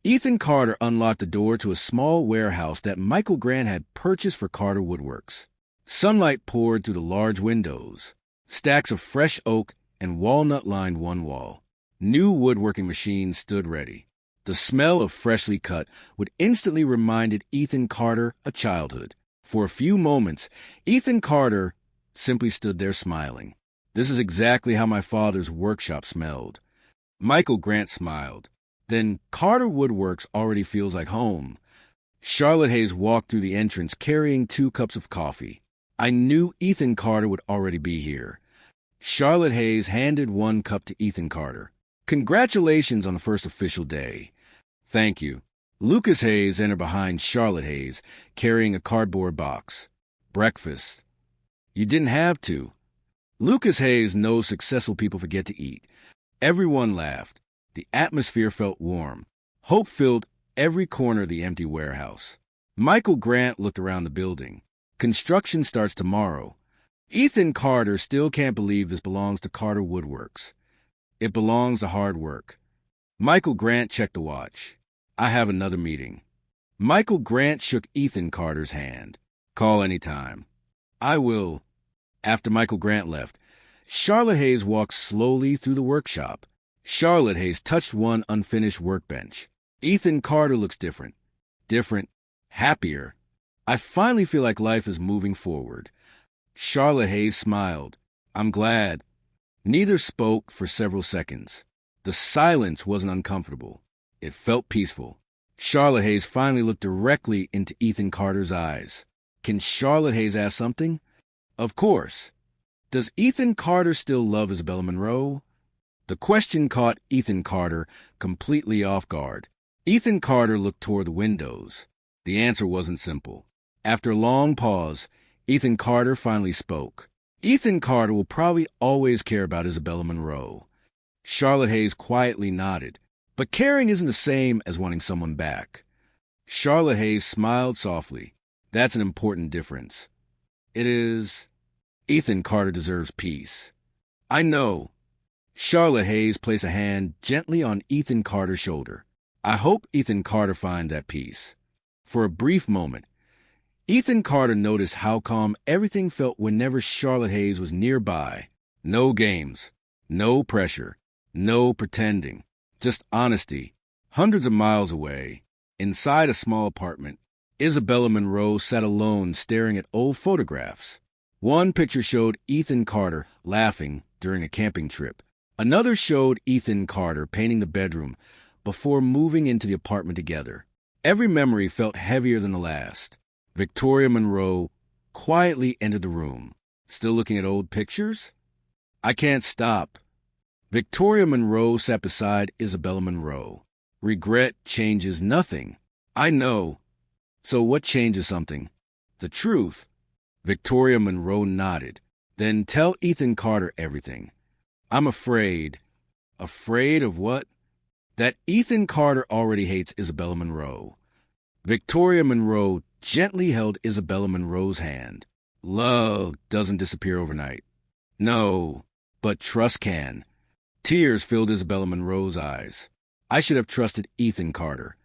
Ethan Carter unlocked the door to a small warehouse that Michael Grant had purchased for Carter Woodworks. Sunlight poured through the large windows. Stacks of fresh oak and walnut lined one wall. New woodworking machines stood ready. The smell of freshly cut would instantly reminded Ethan Carter of childhood. For a few moments, Ethan Carter simply stood there smiling. This is exactly how my father's workshop smelled. Michael Grant smiled. Then Carter Woodworks already feels like home. Charlotte Hayes walked through the entrance carrying 2 cups of coffee. I knew Ethan Carter would already be here. Charlotte Hayes handed 1 cup to Ethan Carter. Congratulations on the first official day. Thank you. Lucas Hayes entered behind Charlotte Hayes, carrying a cardboard box. Breakfast. You didn't have to. Lucas Hayes knows successful people forget to eat. Everyone laughed. The atmosphere felt warm. Hope filled every corner of the empty warehouse. Michael Grant looked around the building. Construction starts tomorrow. Ethan Carter still can't believe this belongs to Carter Woodworks. It belongs to hard work. Michael Grant checked the watch. I have another meeting. Michael Grant shook Ethan Carter's hand. Call anytime. I will. After Michael Grant left, Charlotte Hayes walked slowly through the workshop. Charlotte Hayes touched one unfinished workbench. Ethan Carter looks different. Different. Happier. I finally feel like life is moving forward. Charlotte Hayes smiled. I'm glad. Neither spoke for several seconds. The silence wasn't uncomfortable. It felt peaceful. Charlotte Hayes finally looked directly into Ethan Carter's eyes. Can Charlotte Hayes ask something? Of course. Does Ethan Carter still love Isabella Monroe? The question caught Ethan Carter completely off guard. Ethan Carter looked toward the windows. The answer wasn't simple. After a long pause, Ethan Carter finally spoke. Ethan Carter will probably always care about Isabella Monroe. Charlotte Hayes quietly nodded. But caring isn't the same as wanting someone back. Charlotte Hayes smiled softly. That's an important difference. It is. Ethan Carter deserves peace. I know. Charlotte Hayes placed a hand gently on Ethan Carter's shoulder. I hope Ethan Carter finds that peace. For a brief moment, Ethan Carter noticed how calm everything felt whenever Charlotte Hayes was nearby. No games, no pressure, no pretending, just honesty. Hundreds of miles away, inside a small apartment, Isabella Monroe sat alone staring at old photographs. One picture showed Ethan Carter laughing during a camping trip. Another showed Ethan Carter painting the bedroom before moving into the apartment together. Every memory felt heavier than the last. Victoria Monroe quietly entered the room. Still looking at old pictures? I can't stop. Victoria Monroe sat beside Isabella Monroe. Regret changes nothing. I know. So what changes something? The truth. Victoria Monroe nodded. Then tell Ethan Carter everything. I'm afraid. Afraid of what? That Ethan Carter already hates Isabella Monroe. Victoria Monroe gently held Isabella Monroe's hand. Love doesn't disappear overnight. No, but trust can. Tears filled Isabella Monroe's eyes. I should have trusted Ethan Carter.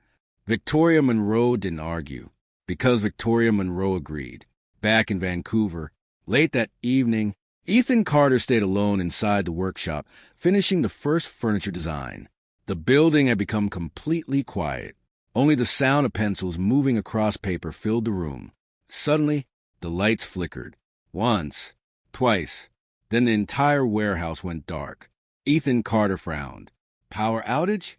Victoria Monroe didn't argue, because Victoria Monroe agreed. Back in Vancouver, late that evening, Ethan Carter stayed alone inside the workshop, finishing the first furniture design. The building had become completely quiet. Only the sound of pencils moving across paper filled the room. Suddenly, the lights flickered. Once, twice. Then the entire warehouse went dark. Ethan Carter frowned. Power outage?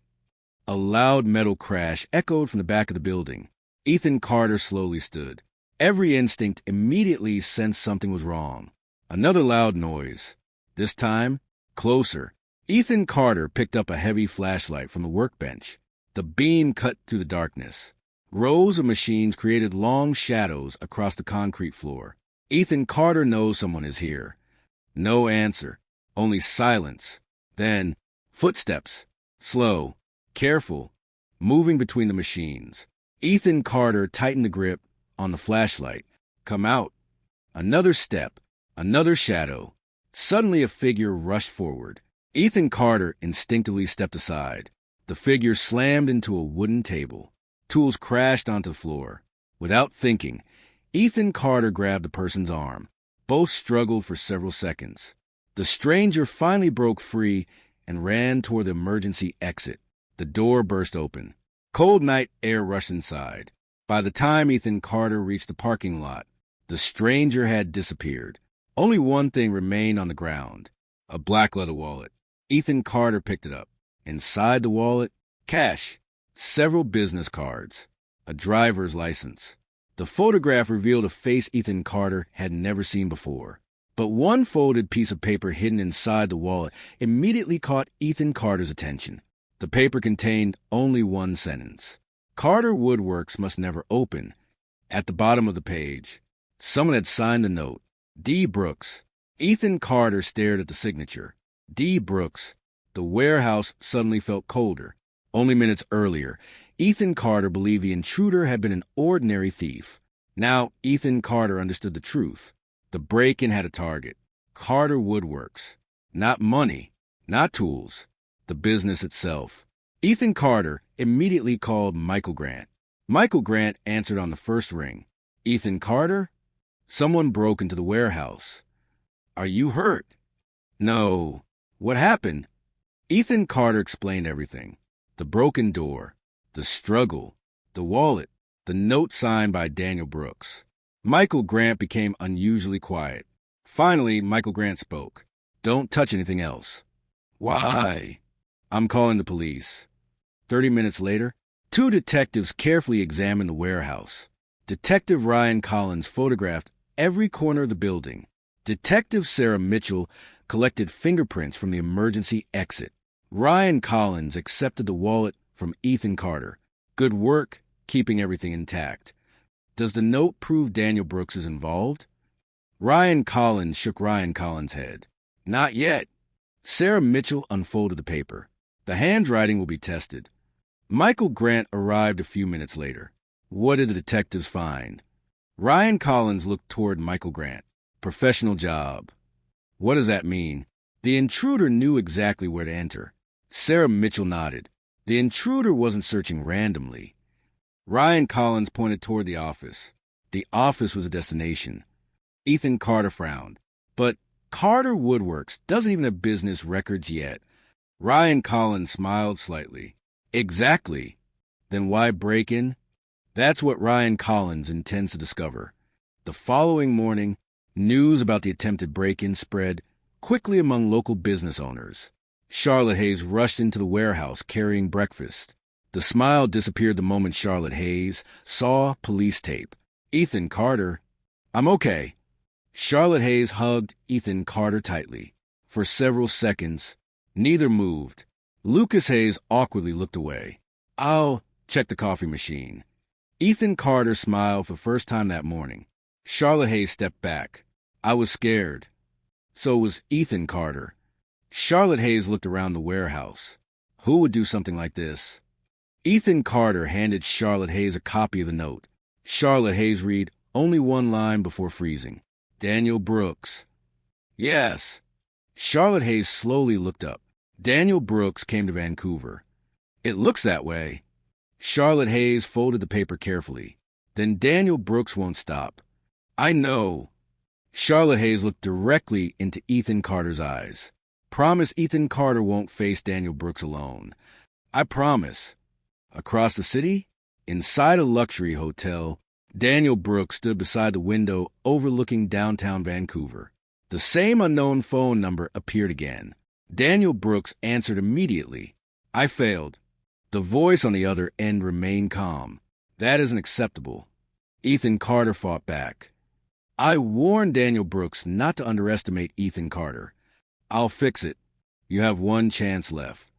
A loud metal crash echoed from the back of the building. Ethan Carter slowly stood. Every instinct immediately sensed something was wrong. Another loud noise. This time, closer. Ethan Carter picked up a heavy flashlight from the workbench. The beam cut through the darkness. Rows of machines created long shadows across the concrete floor. Ethan Carter knows someone is here. No answer. Only silence. Then, footsteps. Slow. Careful. Moving between the machines. Ethan Carter tightened the grip on the flashlight. Come out. Another step. Another shadow. Suddenly a figure rushed forward. Ethan Carter instinctively stepped aside. The figure slammed into a wooden table. Tools crashed onto the floor. Without thinking, Ethan Carter grabbed the person's arm. Both struggled for several seconds. The stranger finally broke free and ran toward the emergency exit. The door burst open. Cold night air rushed inside. By the time Ethan Carter reached the parking lot, the stranger had disappeared. Only one thing remained on the ground, a black leather wallet. Ethan Carter picked it up. Inside the wallet, cash, several business cards, a driver's license. The photograph revealed a face Ethan Carter had never seen before. But one folded piece of paper hidden inside the wallet immediately caught Ethan Carter's attention. The paper contained only one sentence. Carter Woodworks must never open. At the bottom of the page, someone had signed the note. D. Brooks. Ethan Carter stared at the signature. D. Brooks. The warehouse suddenly felt colder. Only minutes earlier, Ethan Carter believed the intruder had been an ordinary thief. Now, Ethan Carter understood the truth. The break-in had a target. Carter Woodworks. Not money, not tools, the business itself. Ethan Carter immediately called Michael Grant. Michael Grant answered on the first ring. Ethan Carter? Someone broke into the warehouse. Are you hurt? No. What happened? Ethan Carter explained everything. The broken door, the struggle, the wallet, the note signed by Daniel Brooks. Michael Grant became unusually quiet. Finally, Michael Grant spoke. Don't touch anything else. Why? I'm calling the police. 30 minutes later, 2 detectives carefully examined the warehouse. Detective Ryan Collins photographed every corner of the building. Detective Sarah Mitchell collected fingerprints from the emergency exit. Ryan Collins accepted the wallet from Ethan Carter. Good work, keeping everything intact. Does the note prove Daniel Brooks is involved? Ryan Collins shook Ryan Collins' head. Not yet. Sarah Mitchell unfolded the paper. The handwriting will be tested. Michael Grant arrived a few minutes later. What did the detectives find? Ryan Collins looked toward Michael Grant. Professional job. What does that mean? The intruder knew exactly where to enter. Sarah Mitchell nodded. The intruder wasn't searching randomly. Ryan Collins pointed toward the office. The office was a destination. Ethan Carter frowned. But Carter Woodworks doesn't even have business records yet. Ryan Collins smiled slightly. Exactly. Then why break in? That's what Ryan Collins intends to discover. The following morning, news about the attempted break-in spread quickly among local business owners. Charlotte Hayes rushed into the warehouse carrying breakfast. The smile disappeared the moment Charlotte Hayes saw police tape. Ethan Carter. I'm okay. Charlotte Hayes hugged Ethan Carter tightly. For several seconds, neither moved. Lucas Hayes awkwardly looked away. I'll check the coffee machine. Ethan Carter smiled for the first time that morning. Charlotte Hayes stepped back. I was scared. So was Ethan Carter. Charlotte Hayes looked around the warehouse. Who would do something like this? Ethan Carter handed Charlotte Hayes a copy of the note. Charlotte Hayes read only one line before freezing. Daniel Brooks. Yes. Charlotte Hayes slowly looked up. Daniel Brooks came to Vancouver. It looks that way. Charlotte Hayes folded the paper carefully. Then Daniel Brooks won't stop. I know. Charlotte Hayes looked directly into Ethan Carter's eyes. Promise Ethan Carter won't face Daniel Brooks alone. I promise. Across the city, inside a luxury hotel, Daniel Brooks stood beside the window overlooking downtown Vancouver. The same unknown phone number appeared again. Daniel Brooks answered immediately. I failed. The voice on the other end remained calm. That isn't acceptable. Ethan Carter fought back. I warned Daniel Brooks not to underestimate Ethan Carter. I'll fix it. You have one chance left.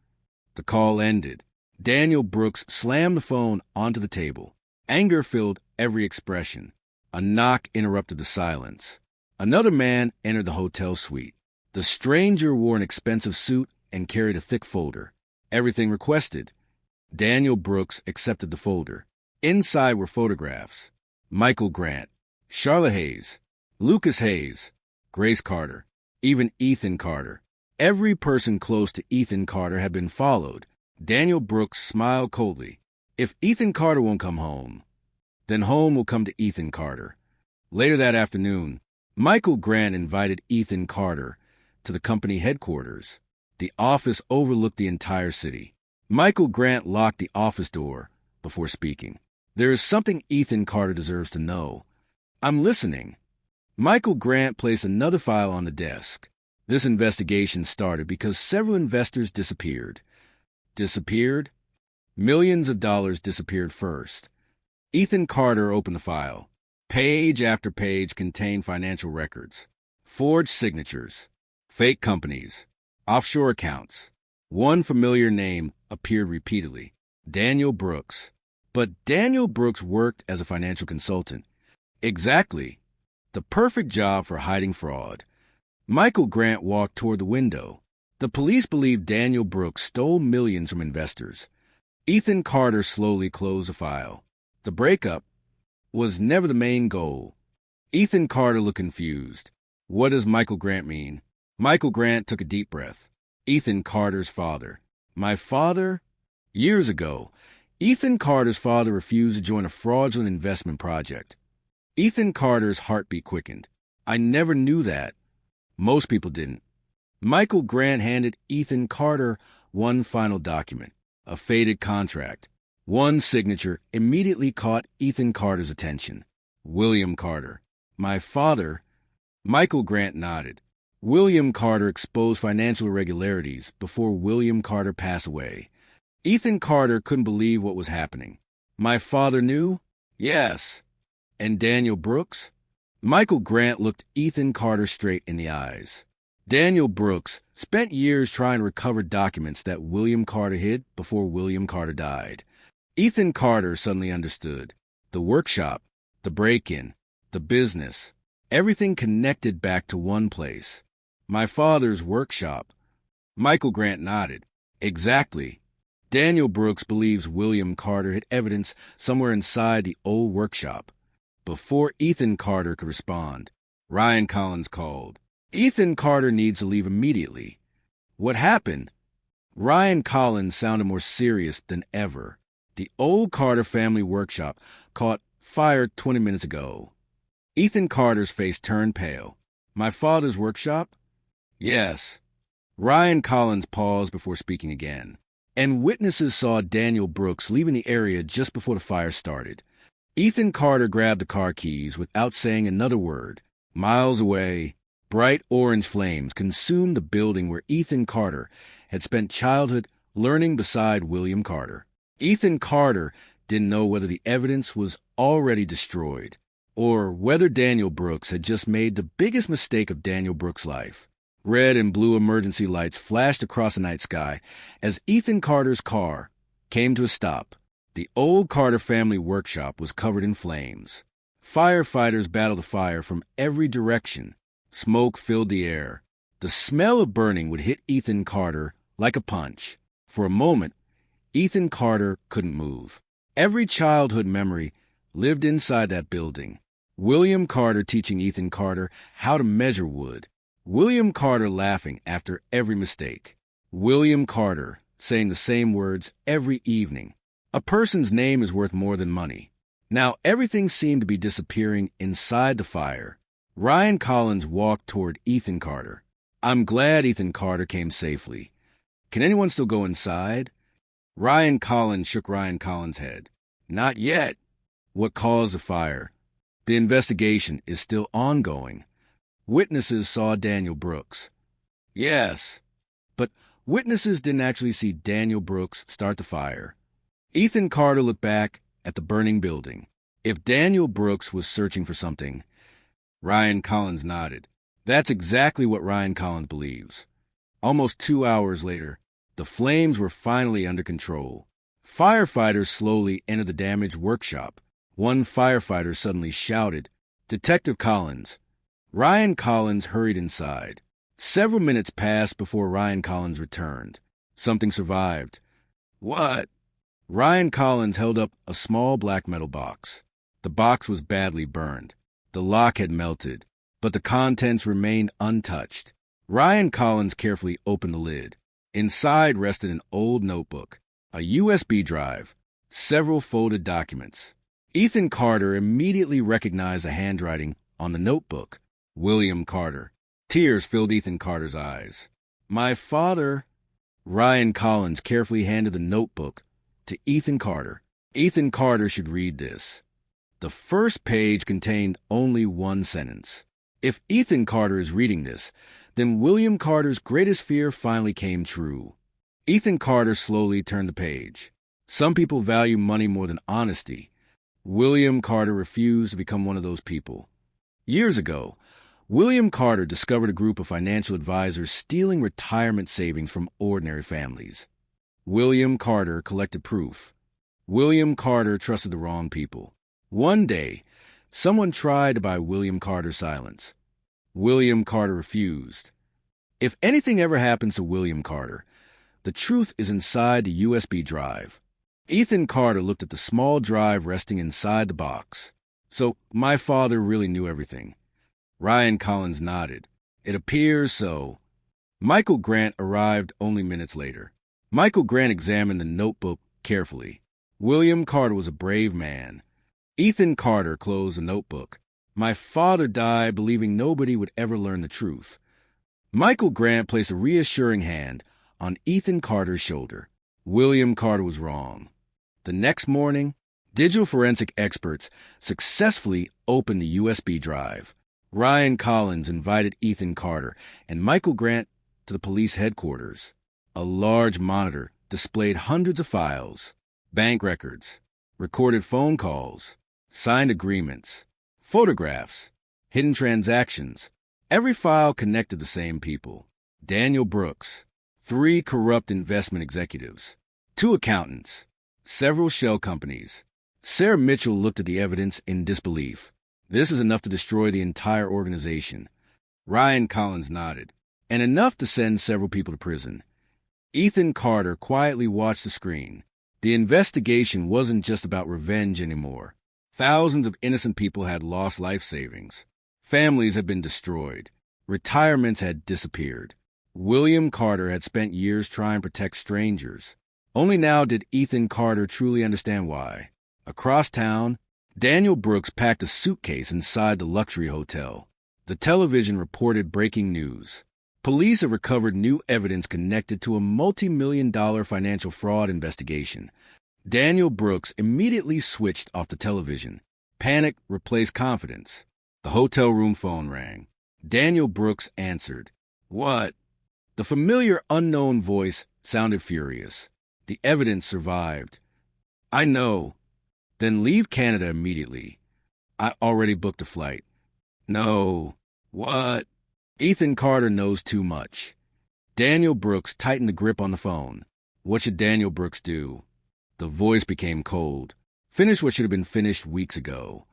The call ended. Daniel Brooks slammed the phone onto the table. Anger filled every expression. A knock interrupted the silence. Another man entered the hotel suite. The stranger wore an expensive suit and carried a thick folder. Everything requested. Daniel Brooks accepted the folder. Inside were photographs. Michael Grant, Charlotte Hayes, Lucas Hayes, Grace Carter, even Ethan Carter. Every person close to Ethan Carter had been followed. Daniel Brooks smiled coldly. If Ethan Carter won't come home, then home will come to Ethan Carter. Later that afternoon, Michael Grant invited Ethan Carter to the company headquarters. The office overlooked the entire city. Michael Grant locked the office door before speaking. There is something Ethan Carter deserves to know. I'm listening. Michael Grant placed another file on the desk. This investigation started because several investors disappeared. Disappeared? Millions of dollars disappeared first. Ethan Carter opened the file. Page after page contained financial records, forged signatures, fake companies, offshore accounts. One familiar name appeared repeatedly, Daniel Brooks. But Daniel Brooks worked as a financial consultant. Exactly. The perfect job for hiding fraud. Michael Grant walked toward the window. The police believed Daniel Brooks stole millions from investors. Ethan Carter slowly closed the file. The breakup was never the main goal. Ethan Carter looked confused. What does Michael Grant mean? Michael Grant took a deep breath. Ethan Carter's father. My father? Years ago, Ethan Carter's father refused to join a fraudulent investment project. Ethan Carter's heartbeat quickened. I never knew that. Most people didn't. Michael Grant handed Ethan Carter one final document, a faded contract. One signature immediately caught Ethan Carter's attention. William Carter. My father. Michael Grant nodded. William Carter exposed financial irregularities before William Carter passed away. Ethan Carter couldn't believe what was happening. My father knew? Yes. And Daniel Brooks? Michael Grant looked Ethan Carter straight in the eyes. Daniel Brooks spent years trying to recover documents that William Carter hid before William Carter died. Ethan Carter suddenly understood. The workshop, the break-in, the business, everything connected back to one place. My father's workshop. Michael Grant nodded. Exactly. Daniel Brooks believes William Carter hid evidence somewhere inside the old workshop. Before Ethan Carter could respond, Ryan Collins called. Ethan Carter needs to leave immediately. What happened? Ryan Collins sounded more serious than ever. The old Carter family workshop caught fire 20 minutes ago. Ethan Carter's face turned pale. My father's workshop? Yes. Ryan Collins paused before speaking again. And witnesses saw Daniel Brooks leaving the area just before the fire started. Ethan Carter grabbed the car keys without saying another word. Miles away, bright orange flames consumed the building where Ethan Carter had spent childhood learning beside William Carter. Ethan Carter didn't know whether the evidence was already destroyed or whether Daniel Brooks had just made the biggest mistake of Daniel Brooks' life. Red and blue emergency lights flashed across the night sky as Ethan Carter's car came to a stop. The old Carter family workshop was covered in flames. Firefighters battled the fire from every direction. Smoke filled the air. The smell of burning would hit Ethan Carter like a punch. For a moment, Ethan Carter couldn't move. Every childhood memory lived inside that building. William Carter teaching Ethan Carter how to measure wood. William Carter laughing after every mistake. William Carter saying the same words every evening. A person's name is worth more than money. Now everything seemed to be disappearing inside the fire. Ryan Collins walked toward Ethan Carter. I'm glad Ethan Carter came safely. Can anyone still go inside? Ryan Collins shook Ryan Collins' head. Not yet. What caused the fire? The investigation is still ongoing. Witnesses saw Daniel Brooks. Yes, but witnesses didn't actually see Daniel Brooks start the fire. Ethan Carter looked back at the burning building. If Daniel Brooks was searching for something, Ryan Collins nodded. That's exactly what Ryan Collins believes. Almost 2 hours later, the flames were finally under control. Firefighters slowly entered the damaged workshop. One firefighter suddenly shouted, "Detective Collins!" Ryan Collins hurried inside. Several minutes passed before Ryan Collins returned. Something survived. What? Ryan Collins held up a small black metal box. The box was badly burned. The lock had melted, but the contents remained untouched. Ryan Collins carefully opened the lid. Inside rested an old notebook. a USB drive, several folded documents. Ethan Carter immediately recognized the handwriting on the notebook. William Carter. Tears filled Ethan Carter's eyes. My father. Ryan Collins carefully handed the notebook to Ethan Carter. Ethan Carter should read this. The first page contained only one sentence. If Ethan Carter is reading this, then William Carter's greatest fear finally came true. Ethan Carter slowly turned the page. Some people value money more than honesty. William Carter refused to become one of those people. Years ago, William Carter discovered a group of financial advisors stealing retirement savings from ordinary families. William Carter collected proof. William Carter trusted the wrong people. One day, someone tried to buy William Carter's silence. William Carter refused. If anything ever happens to William Carter, the truth is inside the USB drive. Ethan Carter looked at the small drive resting inside the box. So, my father really knew everything. Ryan Collins nodded. It appears so. Michael Grant arrived only minutes later. Michael Grant examined the notebook carefully. William Carter was a brave man. Ethan Carter closed the notebook. My father died believing nobody would ever learn the truth. Michael Grant placed a reassuring hand on Ethan Carter's shoulder. William Carter was wrong. The next morning, digital forensic experts successfully opened the USB drive. Ryan Collins invited Ethan Carter and Michael Grant to the police headquarters. A large monitor displayed hundreds of files, bank records, recorded phone calls, signed agreements, photographs, hidden transactions. Every file connected the same people. Daniel Brooks, 3 corrupt investment executives, 2 accountants, several shell companies. Sarah Mitchell looked at the evidence in disbelief. This is enough to destroy the entire organization. Ryan Collins nodded. And enough to send several people to prison. Ethan Carter quietly watched the screen. The investigation wasn't just about revenge anymore. Thousands of innocent people had lost life savings. Families had been destroyed. Retirements had disappeared. William Carter had spent years trying to protect strangers. Only now did Ethan Carter truly understand why. Across town, Daniel Brooks packed a suitcase inside the luxury hotel. The television reported breaking news. Police have recovered new evidence connected to a multi-million-dollar financial fraud investigation. Daniel Brooks immediately switched off the television. Panic replaced confidence. The hotel room phone rang. Daniel Brooks answered. What? The familiar unknown voice sounded furious. The evidence survived. I know. Then leave Canada immediately. I already booked a flight. No. What? Ethan Carter knows too much. Daniel Brooks tightened the grip on the phone. What should Daniel Brooks do? The voice became cold. Finish what should have been finished weeks ago.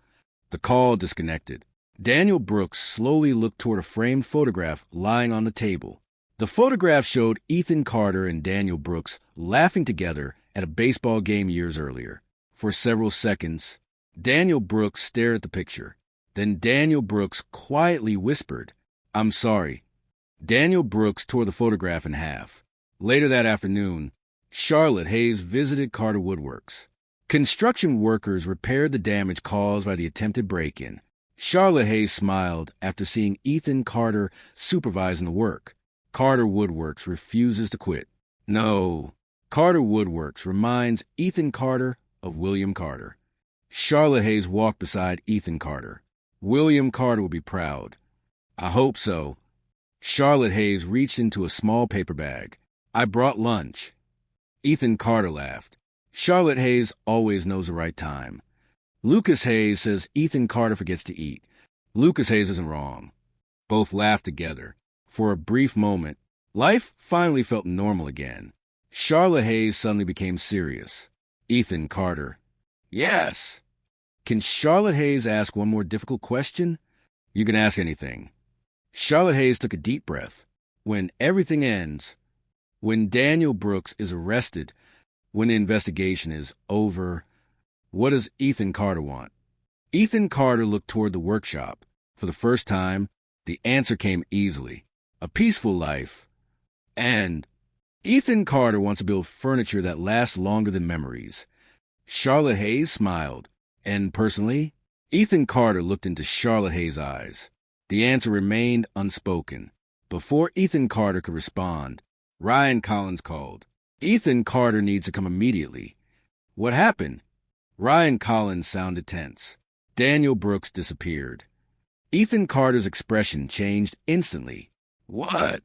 The call disconnected. Daniel Brooks slowly looked toward a framed photograph lying on the table. The photograph showed Ethan Carter and Daniel Brooks laughing together at a baseball game years earlier. For several seconds, Daniel Brooks stared at the picture. Then Daniel Brooks quietly whispered, I'm sorry. Daniel Brooks tore the photograph in half. Later that afternoon, Charlotte Hayes visited Carter Woodworks. Construction workers repaired the damage caused by the attempted break-in. Charlotte Hayes smiled after seeing Ethan Carter supervising the work. Carter Woodworks refuses to quit. No, Carter Woodworks reminds Ethan Carter of William Carter. Charlotte Hayes walked beside Ethan Carter. William Carter will be proud. I hope so. Charlotte Hayes reached into a small paper bag. I brought lunch. Ethan Carter laughed. Charlotte Hayes always knows the right time. Lucas Hayes says Ethan Carter forgets to eat. Lucas Hayes isn't wrong. Both laughed together. For a brief moment, life finally felt normal again. Charlotte Hayes suddenly became serious. Ethan Carter. Yes. Can Charlotte Hayes ask one more difficult question? You can ask anything. Charlotte Hayes took a deep breath. When everything ends, when Daniel Brooks is arrested, when the investigation is over, what does Ethan Carter want? Ethan Carter looked toward the workshop. For the first time, the answer came easily. A peaceful life and Ethan Carter wants to build furniture that lasts longer than memories. Charlotte Hayes smiled, and personally, Ethan Carter looked into Charlotte Hayes' eyes. The answer remained unspoken. Before Ethan Carter could respond, Ryan Collins called. Ethan Carter needs to come immediately. What happened? Ryan Collins sounded tense. Daniel Brooks disappeared. Ethan Carter's expression changed instantly. What?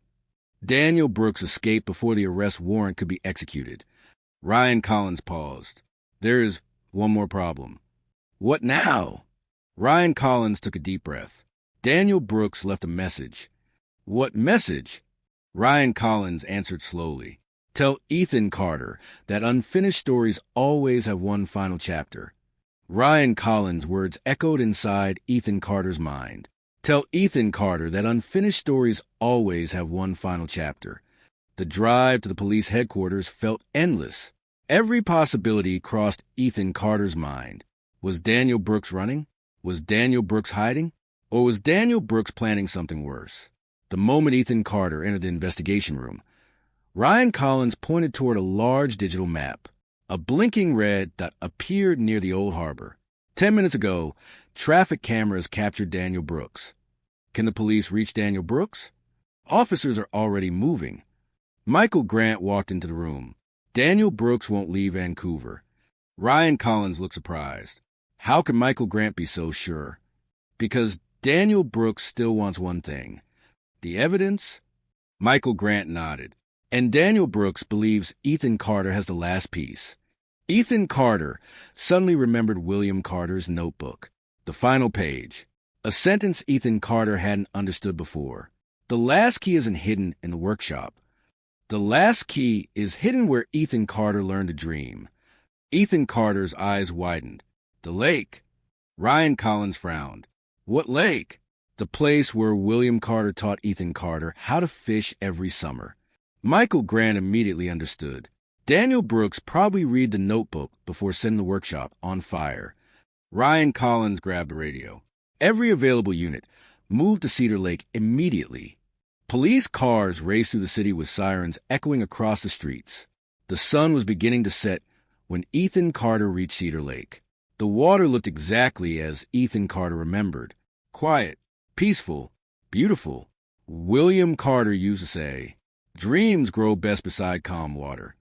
Daniel Brooks escaped before the arrest warrant could be executed. Ryan Collins paused. There is one more problem. What now? Ryan Collins took a deep breath. Daniel Brooks left a message. What message? Ryan Collins answered slowly. Tell Ethan Carter that unfinished stories always have one final chapter. Ryan Collins' words echoed inside Ethan Carter's mind. Tell Ethan Carter that unfinished stories always have one final chapter. The drive to the police headquarters felt endless. Every possibility crossed Ethan Carter's mind. Was Daniel Brooks running? Was Daniel Brooks hiding? Or was Daniel Brooks planning something worse? The moment Ethan Carter entered the investigation room, Ryan Collins pointed toward a large digital map. A blinking red dot appeared near the old harbor. 10 minutes ago, traffic cameras captured Daniel Brooks. Can the police reach Daniel Brooks? Officers are already moving. Michael Grant walked into the room. Daniel Brooks won't leave Vancouver. Ryan Collins looked surprised. How can Michael Grant be so sure? Because Daniel Brooks still wants one thing. The evidence? Michael Grant nodded. And Daniel Brooks believes Ethan Carter has the last piece. Ethan Carter suddenly remembered William Carter's notebook. The final page. A sentence Ethan Carter hadn't understood before. The last key isn't hidden in the workshop. The last key is hidden where Ethan Carter learned to dream. Ethan Carter's eyes widened. The lake. Ryan Collins frowned. What lake? The place where William Carter taught Ethan Carter how to fish every summer. Michael Grant immediately understood. Daniel Brooks probably read the notebook before setting the workshop on fire. Ryan Collins grabbed the radio. Every available unit moved to Cedar Lake immediately. Police cars raced through the city with sirens echoing across the streets. The sun was beginning to set when Ethan Carter reached Cedar Lake. The water looked exactly as Ethan Carter remembered. Quiet, peaceful, beautiful. William Carter used to say, dreams grow best beside calm water.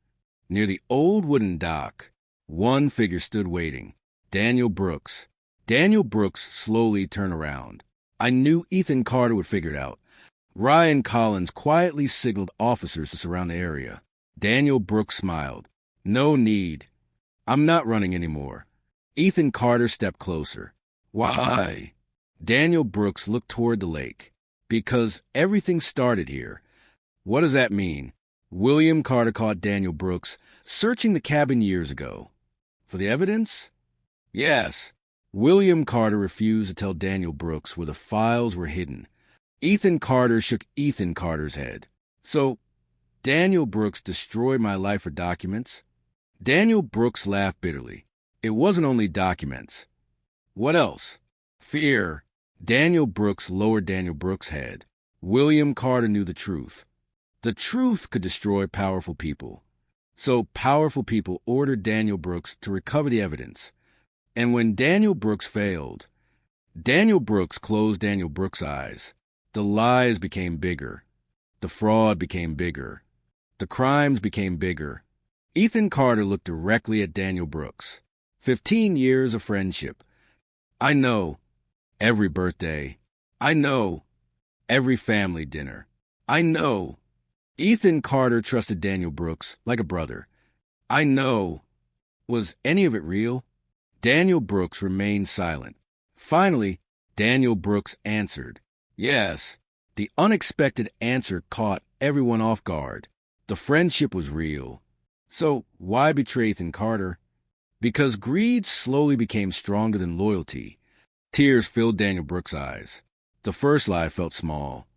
Near the old wooden dock, one figure stood waiting. Daniel Brooks. Daniel Brooks slowly turned around. I knew Ethan Carter would figure it out. Ryan Collins quietly signaled officers to surround the area. Daniel Brooks smiled. No need. I'm not running anymore. Ethan Carter stepped closer. Why? Daniel Brooks looked toward the lake. Because everything started here. What does that mean? William Carter caught Daniel Brooks searching the cabin years ago. For the evidence? Yes. William Carter refused to tell Daniel Brooks where the files were hidden. Ethan Carter shook Ethan Carter's head. So, Daniel Brooks destroyed my life for documents? Daniel Brooks laughed bitterly. It wasn't only documents. What else? Fear. Daniel Brooks lowered Daniel Brooks' head. William Carter knew the truth. The truth could destroy powerful people. So powerful people ordered Daniel Brooks to recover the evidence. And when Daniel Brooks failed, Daniel Brooks closed Daniel Brooks' eyes. The lies became bigger. The fraud became bigger. The crimes became bigger. Ethan Carter looked directly at Daniel Brooks. 15 years of friendship. I know. Every birthday. I know. Every family dinner. I know. Ethan Carter trusted Daniel Brooks like a brother. I know. Was any of it real? Daniel Brooks remained silent. Finally, Daniel Brooks answered. Yes. The unexpected answer caught everyone off guard. The friendship was real. So why betray Ethan Carter? Because greed slowly became stronger than loyalty. Tears filled Daniel Brooks' eyes. The first lie felt small.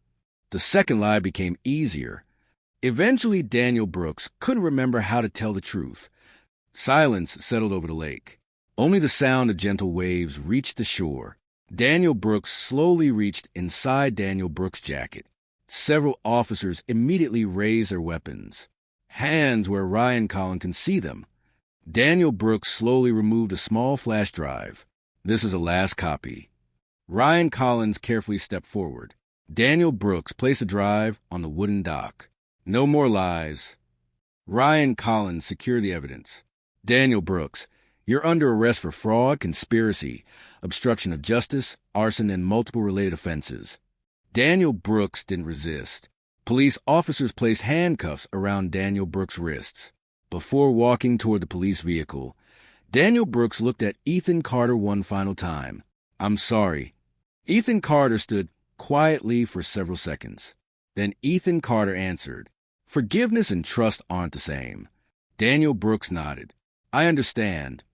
The second lie became easier. Eventually, Daniel Brooks couldn't remember how to tell the truth. Silence settled over the lake. Only the sound of gentle waves reached the shore. Daniel Brooks slowly reached inside Daniel Brooks' jacket. Several officers immediately raised their weapons. Hands where Ryan Collins can see them. Daniel Brooks slowly removed a small flash drive. This is a last copy. Ryan Collins carefully stepped forward. Daniel Brooks placed the drive on the wooden dock. No more lies. Ryan Collins secured the evidence. Daniel Brooks, you're under arrest for fraud, conspiracy, obstruction of justice, arson, and multiple related offenses. Daniel Brooks didn't resist. Police officers placed handcuffs around Daniel Brooks' wrists. Before walking toward the police vehicle, Daniel Brooks looked at Ethan Carter one final time. "I'm sorry." Ethan Carter stood quietly for several seconds. Then Ethan Carter answered, "Forgiveness and trust aren't the same." Daniel Brooks nodded. "I understand."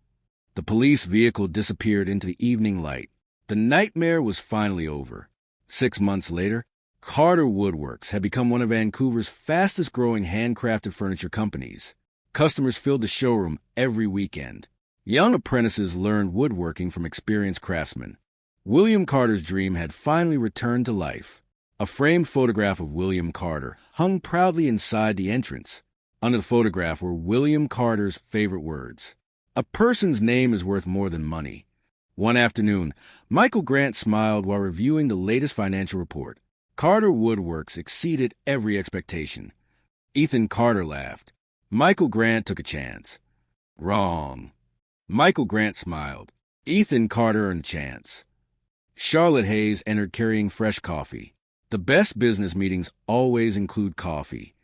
The police vehicle disappeared into the evening light. The nightmare was finally over. 6 months later, Carter Woodworks had become one of Vancouver's fastest-growing handcrafted furniture companies. Customers filled the showroom every weekend. Young apprentices learned woodworking from experienced craftsmen. William Carter's dream had finally returned to life. A framed photograph of William Carter hung proudly inside the entrance. Under the photograph were William Carter's favorite words: "A person's name is worth more than money." One afternoon, Michael Grant smiled while reviewing the latest financial report. Carter Woodworks exceeded every expectation. Ethan Carter laughed. Michael Grant took a chance. Wrong. Michael Grant smiled. Ethan Carter earned a chance. Charlotte Hayes entered carrying fresh coffee. The best business meetings always include coffee.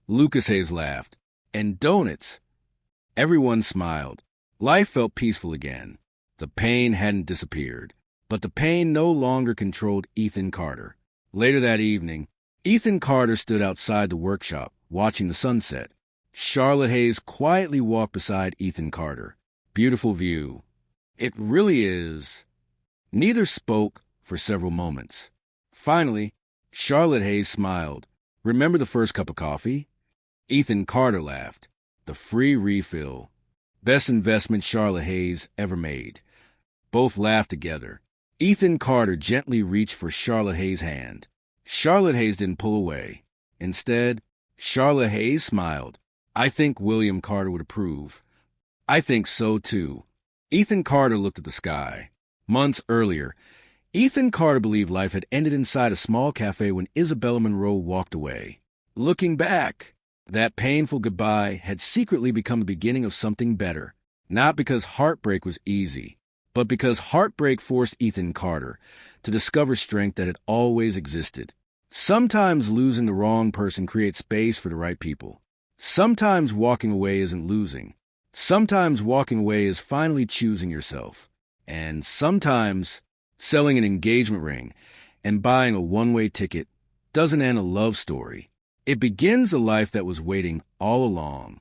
Lucas Hayes laughed. And donuts. Everyone smiled. Life felt peaceful again. The pain hadn't disappeared, but the pain no longer controlled Ethan Carter. Later that evening, Ethan Carter stood outside the workshop, watching the sunset. Charlotte Hayes quietly walked beside Ethan Carter. "Beautiful view." "It really is." Neither spoke for several moments. Finally, Charlotte Hayes smiled. "Remember the first cup of coffee?" Ethan Carter laughed. "The free refill." Best investment Charlotte Hayes ever made. Both laughed together. Ethan Carter gently reached for Charlotte Hayes' hand. Charlotte Hayes didn't pull away. Instead, Charlotte Hayes smiled. "I think William Carter would approve." "I think so, too." Ethan Carter looked at the sky. Months earlier, Ethan Carter believed life had ended inside a small cafe when Isabella Monroe walked away. Looking back, that painful goodbye had secretly become the beginning of something better. Not because heartbreak was easy, but because heartbreak forced Ethan Carter to discover strength that had always existed. Sometimes losing the wrong person creates space for the right people. Sometimes walking away isn't losing. Sometimes walking away is finally choosing yourself. And sometimes selling an engagement ring and buying a one-way ticket doesn't end a love story. It begins a life that was waiting all along.